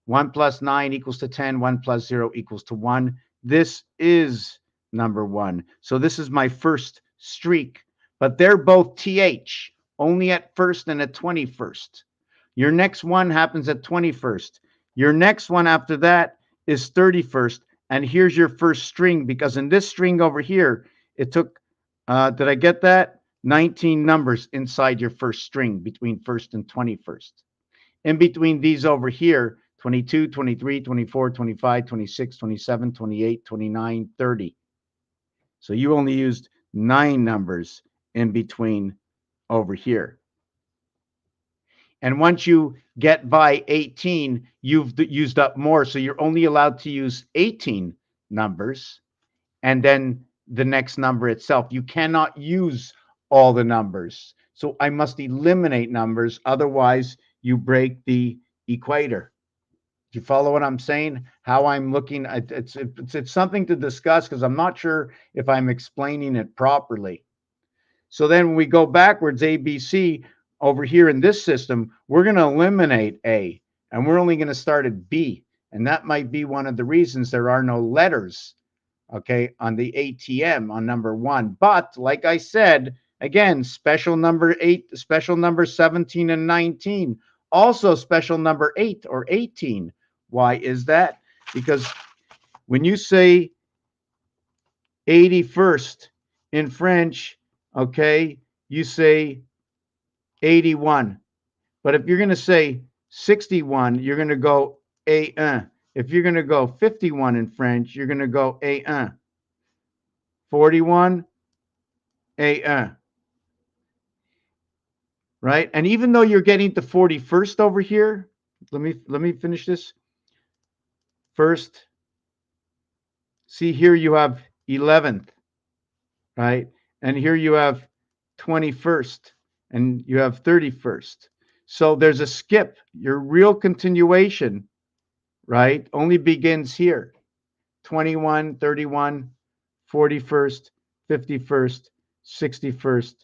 1 plus 9 equals to 10. 1 plus 0 equals to 1. This is number 1. So this is my first streak. But they're both TH, only at first and at 21st. Your next one happens at 21st. Your next one after that is 31st. And here's your first string, because in this string over here, it took, did I get that? 19 numbers inside your first string between 1st and 21st. In between these over here, 22, 23, 24, 25, 26, 27, 28, 29, 30. So you only used 9 numbers in between over here. And once you get by 18, you've used up more. So you're only allowed to use 18 numbers and then the next number itself. You cannot use all the numbers. So I must eliminate numbers. Otherwise, you break the equator. Do you follow what I'm saying? How I'm looking at it's something to discuss, because I'm not sure if I'm explaining it properly. So then when we go backwards, A, B, C, over here in this system, we're going to eliminate A, and we're only going to start at B. And that might be one of the reasons there are no letters, okay, on the ATM on number 1. But like I said, again, special number 8, special number 17 and 19, also special number 8 or 18. Why is that? Because when you say 81st in French, okay, you say 81. But if you're going to say 61, you're going to go A1. If you're going to go 51 in French, you're going to go A1. 41, A1. Right? And even though you're getting to 41st over here, let me finish this. First, see here you have 11th, right? And here you have 21st, and you have 31st. So there's a skip. Your real continuation, right, only begins here. 21, 31, 41st, 51st, 61st,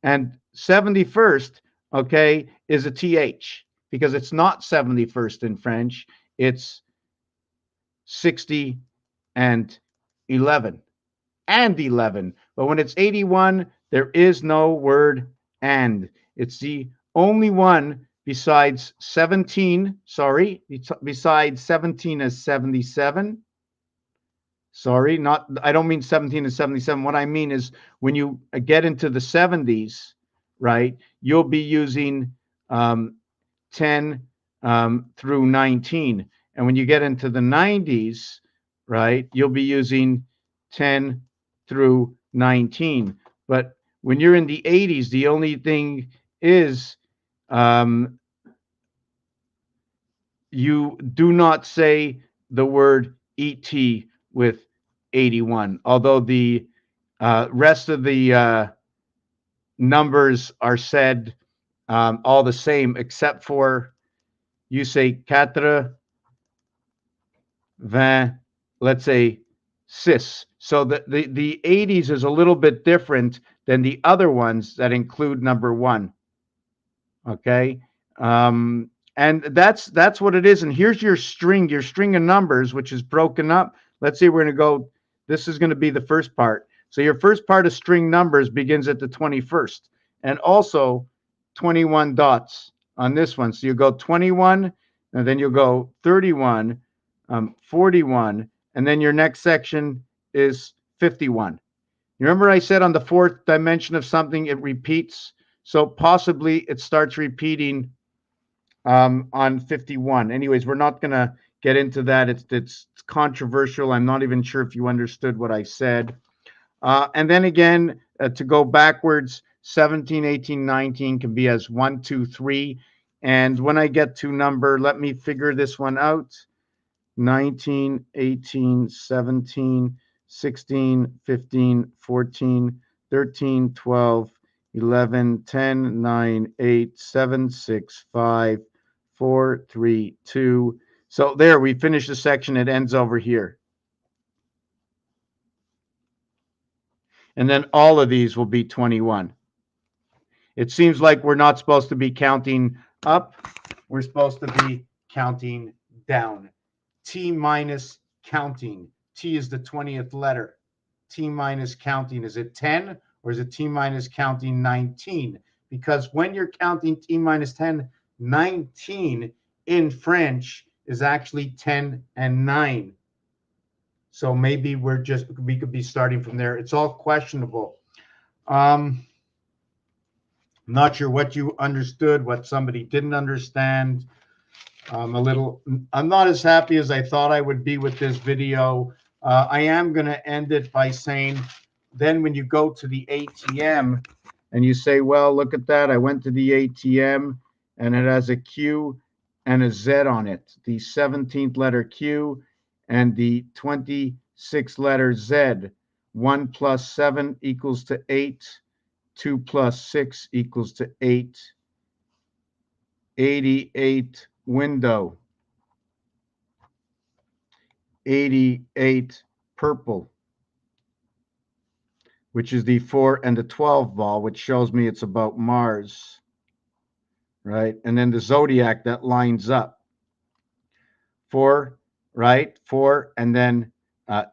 and 71st, okay, is a TH because it's not 71st in French. It's 60 and 11 and 11. But when it's 81, there is no word and. It's the only one besides 17, sorry, besides 17 as 77. Sorry, not, I don't mean 17 and 77. What I mean is when you get into the 70s, right, you'll be using 10 through 19. And when you get into the 90s, right, you'll be using 10 through 19. But when you're in the 80s, the only thing is you do not say the word ET with 81, although the rest of the numbers are said all the same, except for you say 4, 20, let's say 6. So the 80s is a little bit different than the other ones that include number 1. Okay. And that's what it is. And here's your string of numbers, which is broken up. Let's say we're going to go, this is going to be the first part. So your first part of string numbers begins at the 21st and also 21 dots on this one. So you go 21 and then you'll go 31, 41, and then your next section is 51. You remember I said on the fourth dimension of something, it repeats. So possibly it starts repeating on 51. Anyways, we're not going to get into that. It's controversial. I'm not even sure if you understood what I said. And then again, to go backwards, 17, 18, 19 can be as 1, 2, 3. And when I get to number, let me figure this one out. 19, 18, 17, 16, 15, 14, 13, 12, 11, 10, 9, 8, 7, 6, 5, 4, 3, 2. So there, we finish the section. It ends over here. And then all of these will be 21. It seems like we're not supposed to be counting up. We're supposed to be counting down. T minus counting. T is the 20th letter. T minus counting. Is it 10 or is it T minus counting 19? Because when you're counting T minus 10, 19 in French is actually 10 and 9. So maybe we could be starting from there. It's all questionable. I'm not sure what you understood, what somebody didn't understand. I'm not as happy as I thought I would be with this video. I am going to end it by saying, then when you go to the ATM and you say, well, look at that. I went to the ATM and it has a Q and a Z on it. The 17th letter Q and the 26th letter Z. 1 plus 7 equals to 8. 2 plus 6 equals to 8. 88 window. 88 purple, which is the 4 and the 12 ball, which shows me it's about Mars, right? And then the zodiac that lines up. 4, right? 4, and then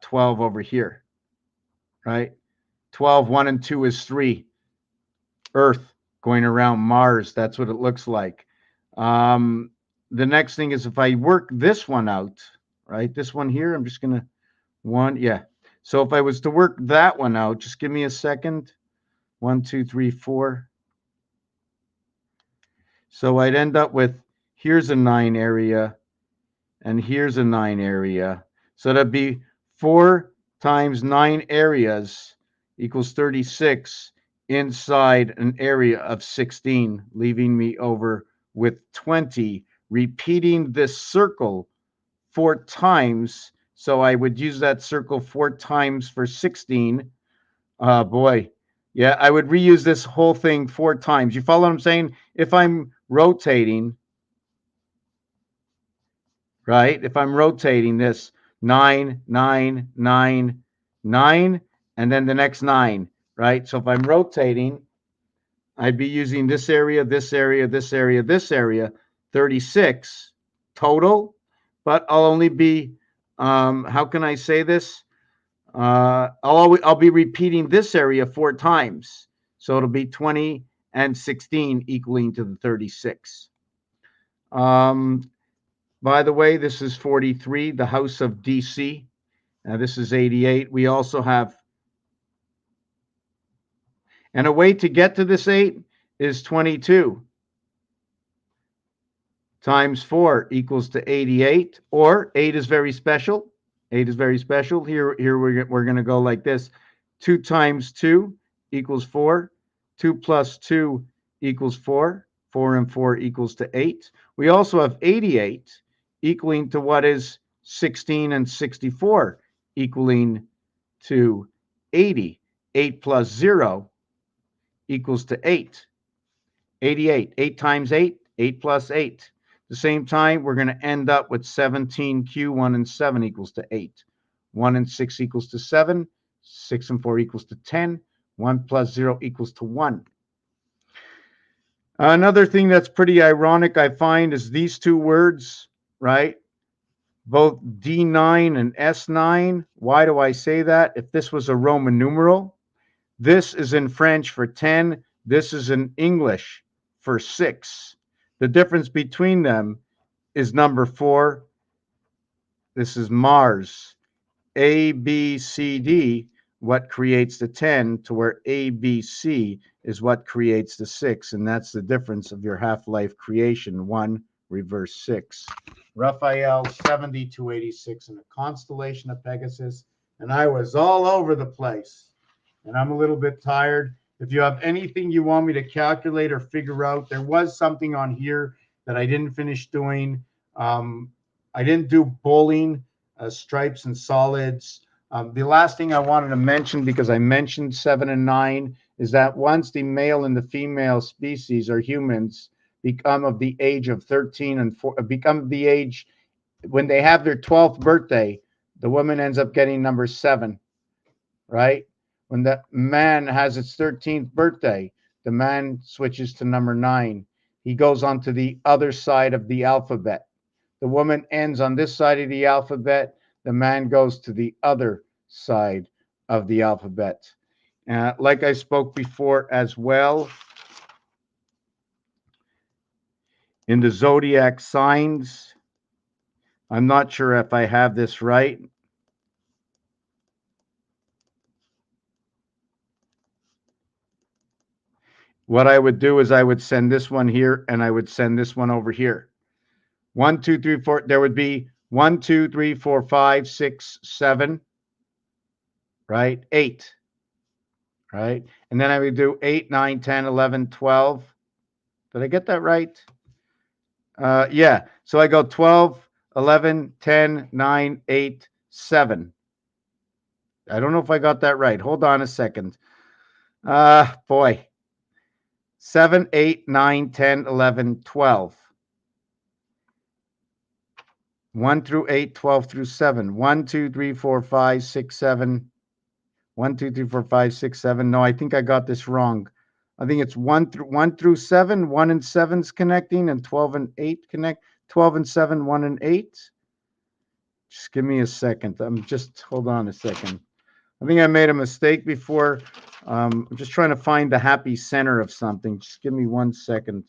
12 over here, right? 12, 1 and 2 is 3. Earth going around Mars. That's what it looks like. The next thing is if I work this one out, right? This one here, I'm just going to yeah. So if I was to work that one out, just give me a second. 1, 2, 3, 4. So I'd end up with, here's a 9 area, and here's a 9 area. So that'd be 4 times 9 areas equals 36 inside an area of 16, leaving me over with 20, repeating this circle 4 times. So I would use that circle 4 times for 16. Boy, yeah, I would reuse this whole thing 4 times. You follow what I'm saying? If I'm rotating, right? If I'm rotating this 9, 9, 9, 9, and then the next 9, right? So if I'm rotating, I'd be using this area, this area, this area, this area, 36 total, but I'll only be, how can I say this? I'll be repeating this area 4 times. So it'll be 20 and 16 equaling to the 36. By the way, this is 43, the house of DC. This is 88. We also have, and a way to get to this 8 is 22 times 4 equals to 88, or 8 is very special. 8 is very special. Here we're going to go like this. 2 times 2 equals 4. 2 plus 2 equals 4. 4 and 4 equals to 8. We also have 88 equaling to what is 16 and 64 equaling to 80. 8 plus 0 equals to 8. 88. 8 times 8, 8 plus 8. At the same time, we're going to end up with 17q. 1 and 7 equals to 8. 1 and 6 equals to 7. 6 and 4 equals to 10. 1 plus 0 equals to 1. Another thing that's pretty ironic, I find, is these two words, right? Both D9 and S9. Why do I say that? If this was a Roman numeral, this is in French for 10. This is in English for 6. The difference between them is number 4. This is Mars. A, B, C, D, what creates the 10, to where A, B, C is what creates the 6. And that's the difference of your half-life creation. 1, reverse 6. Raphael, 70-86 in the constellation of Pegasus. And I was all over the place. And I'm a little bit tired. If you have anything you want me to calculate or figure out, there was something on here that I didn't finish doing. I didn't do bowling, stripes and solids. The last thing I wanted to mention, because I mentioned 7 and 9, is that once the male and the female species or humans become of the age of 13 and 4, become the age when they have their 12th birthday, the woman ends up getting number 7, right? When the man has its 13th birthday, the man switches to number 9. He goes on to the other side of the alphabet. The woman ends on this side of the alphabet. The man goes to the other side of the alphabet. Like I spoke before as well, in the zodiac signs, I'm not sure if I have this right. What I would do is I would send this one here and I would send this one over here. 1, 2, 3, 4. There would be 1, 2, 3, 4, 5, 6, 7, right? 8, right? And then I would do 8, 9, 10, 11, 12. Did I get that right? Yeah. So I go 12, 11, 10, 9, 8, 7. I don't know if I got that right. Hold on a second. Boy. 7, 8, 9, 10, 11, 12. 1 through 8, 12 through 7. 1, 2, 3, 4, 5, 6, 7. 1, 2, 3, 4, 5, 6, 7. No, I think I got this wrong. I think it's 1 through 7. 1 and 7's connecting, and 12 and 8 connect. 12 and 7, 1 and 8. Just give me a second. Hold on a second. I think I made a mistake before. I'm just trying to find the happy center of something. Just give me 1 second.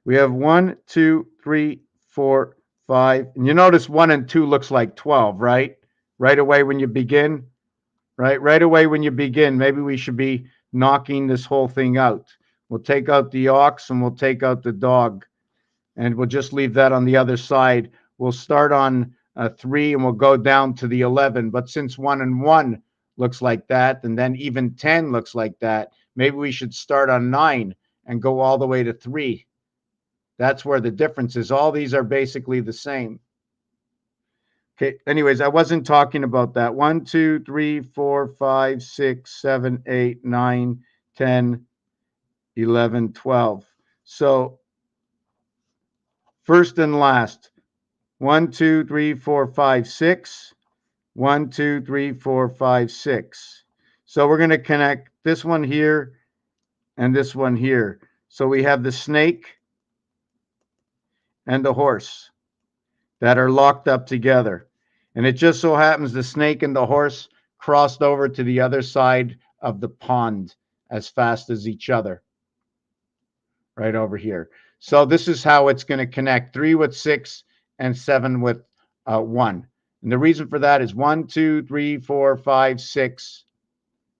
We have 1, 2, 3, 4, 5. And you notice 1 and 2 looks like 12, right? Right away when you begin, right? Right away when you begin, maybe we should be knocking this whole thing out. We'll take out the ox and we'll take out the dog. And we'll just leave that on the other side. We'll start on 3 and we'll go down to the 11. But since 1 and 1 looks like that, and then even 10 looks like that, maybe we should start on 9 and go all the way to 3. That's where the difference is. All these are basically the same. Okay, anyways, I wasn't talking about that. 1, 2, 3, 4, 5, 6, 7, 8, 9, 10, 11, 12. So first and last, 1, 2, 3, 4, 5, 6. 1, 2, 3, 4, 5, 6. So we're going to connect this one here and this one here. So we have the snake and the horse that are locked up together. And it just so happens the snake and the horse crossed over to the other side of the pond as fast as each other, right over here. So this is how it's going to connect: 3 with 6 and 7 with 1. And the reason for that is 1, 2, 3, 4, 5, 6,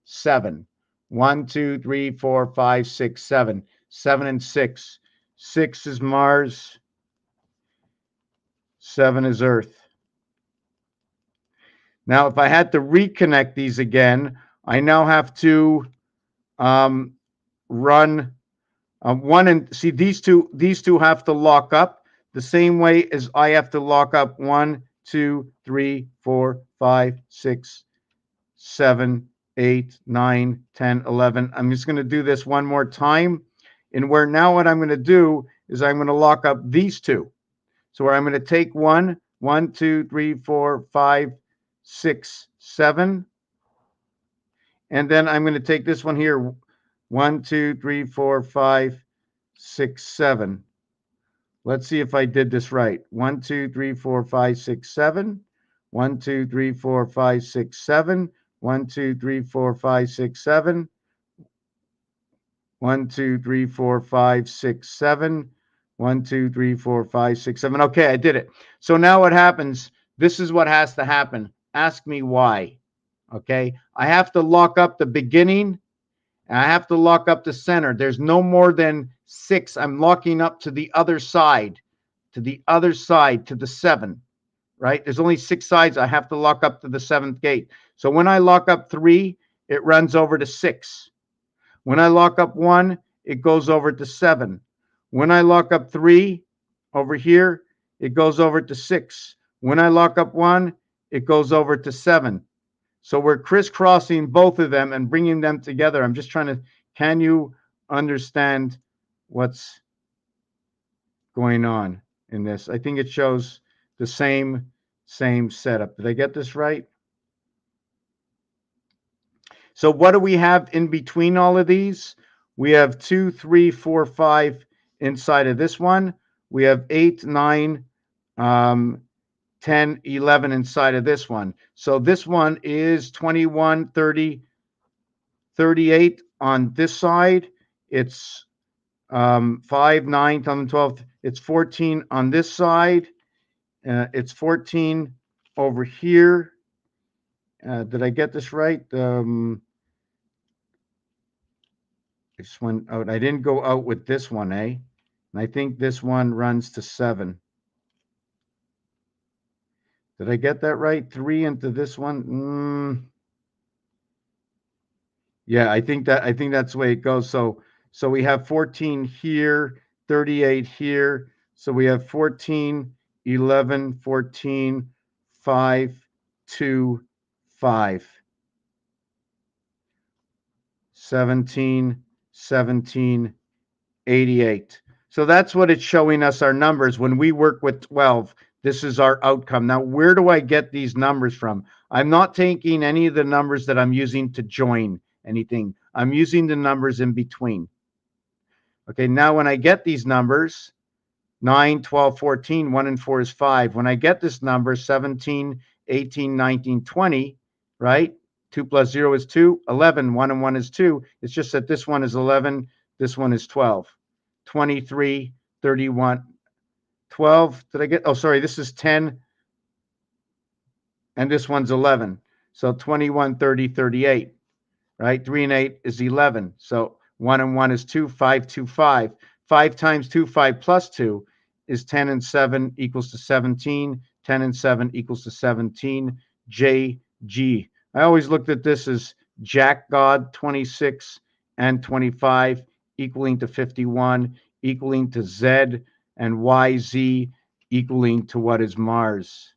7. 1, 2, 3, 4, 5, 6, 7. 7 and 6. 6 is Mars. 7 is Earth. Now, if I had to reconnect these again, I now have to run one, and see, these two have to lock up the same way as I have to lock up 1, 2, 3, 4, 5, 6, 7, 8, 9, 10, 11. I'm just going to do this one more time. And where now what I'm going to do is I'm going to lock up these two. So where I'm going to take 1, 1, 2, 3, 4, 5, 6, 7. And then I'm going to take this one here. 1, 2, 3, 4, 5, 6, 7. Let's see if I did this right. 1, 2, 3, 4, 5, 6, 7. 1, 2, 3, 4, 5, 6, 7. 1, 2, 3, 4, 5, 6, 7. 1, 2, 3, 4, 5, 6, 7. 1, 2, 3, 4, 5, 6, 7. Okay, I did it. So now what happens? This is what has to happen. Ask me why. Okay, I have to lock up the beginning and I have to lock up the center. There's no more than 6. I'm locking up to the other side, to the 7, right? There's only 6 sides. I have to lock up to the 7th gate. So when I lock up 3, it runs over to 6. When I lock up 1, it goes over to 7. When I lock up 3 over here, it goes over to 6. When I lock up 1, it goes over to 7. So we're crisscrossing both of them and bringing them together. I'm just trying to, can you understand what's going on in this? I think it shows the same setup. Did I get this right? So what do we have in between all of these? We have 2, 3, 4, 5 inside of this one. We have 8, 9, 10, 11 inside of this one. So this one is 21, 30, 38 on this side. It's 5, 9, 10, 12. It's 14 on this side. It's 14 over here. Did I get this right? I just went out. I didn't go out with this one, eh? And I think this one runs to 7. Did I get that right? 3 into this one. Yeah, I think that's the way it goes. So we have 14 here, 38 here. So we have 14, 11, 14, 5, 2, 5. 17, 17, 88. So that's what it's showing us, our numbers. When we work with 12, this is our outcome. Now, where do I get these numbers from? I'm not taking any of the numbers that I'm using to join anything. I'm using the numbers in between. Okay, now when I get these numbers, 9, 12, 14, 1 and 4 is 5. When I get this number, 17, 18, 19, 20, right? 2 plus 0 is 2, 11, 1 and 1 is 2. It's just that this one is 11, this one is 12. 23, 31, 12. Did I get? Oh, sorry, this is 10, and this one's 11. So 21, 30, 38, right? 3 and 8 is 11. So 1 and 1 is 2, 5, 2, 5. 5 times 2, 5 plus 2 is 10 and 7 equals to 17. 10 and 7 equals to 17. J, G. I always looked at this as Jack God, 26 and 25 equaling to 51, equaling to Z, and YZ equaling to what is Mars.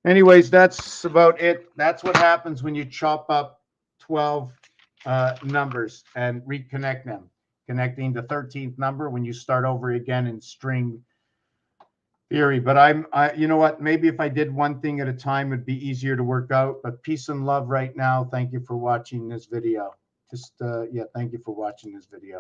Anyways, that's about it. That's what happens when you chop up 12 numbers and reconnect them. Connecting the 13th number when you start over again in string theory. But you know what? Maybe if I did one thing at a time, it'd be easier to work out. But peace and love right now. Thank you for watching this video. Just, yeah, thank you for watching this video.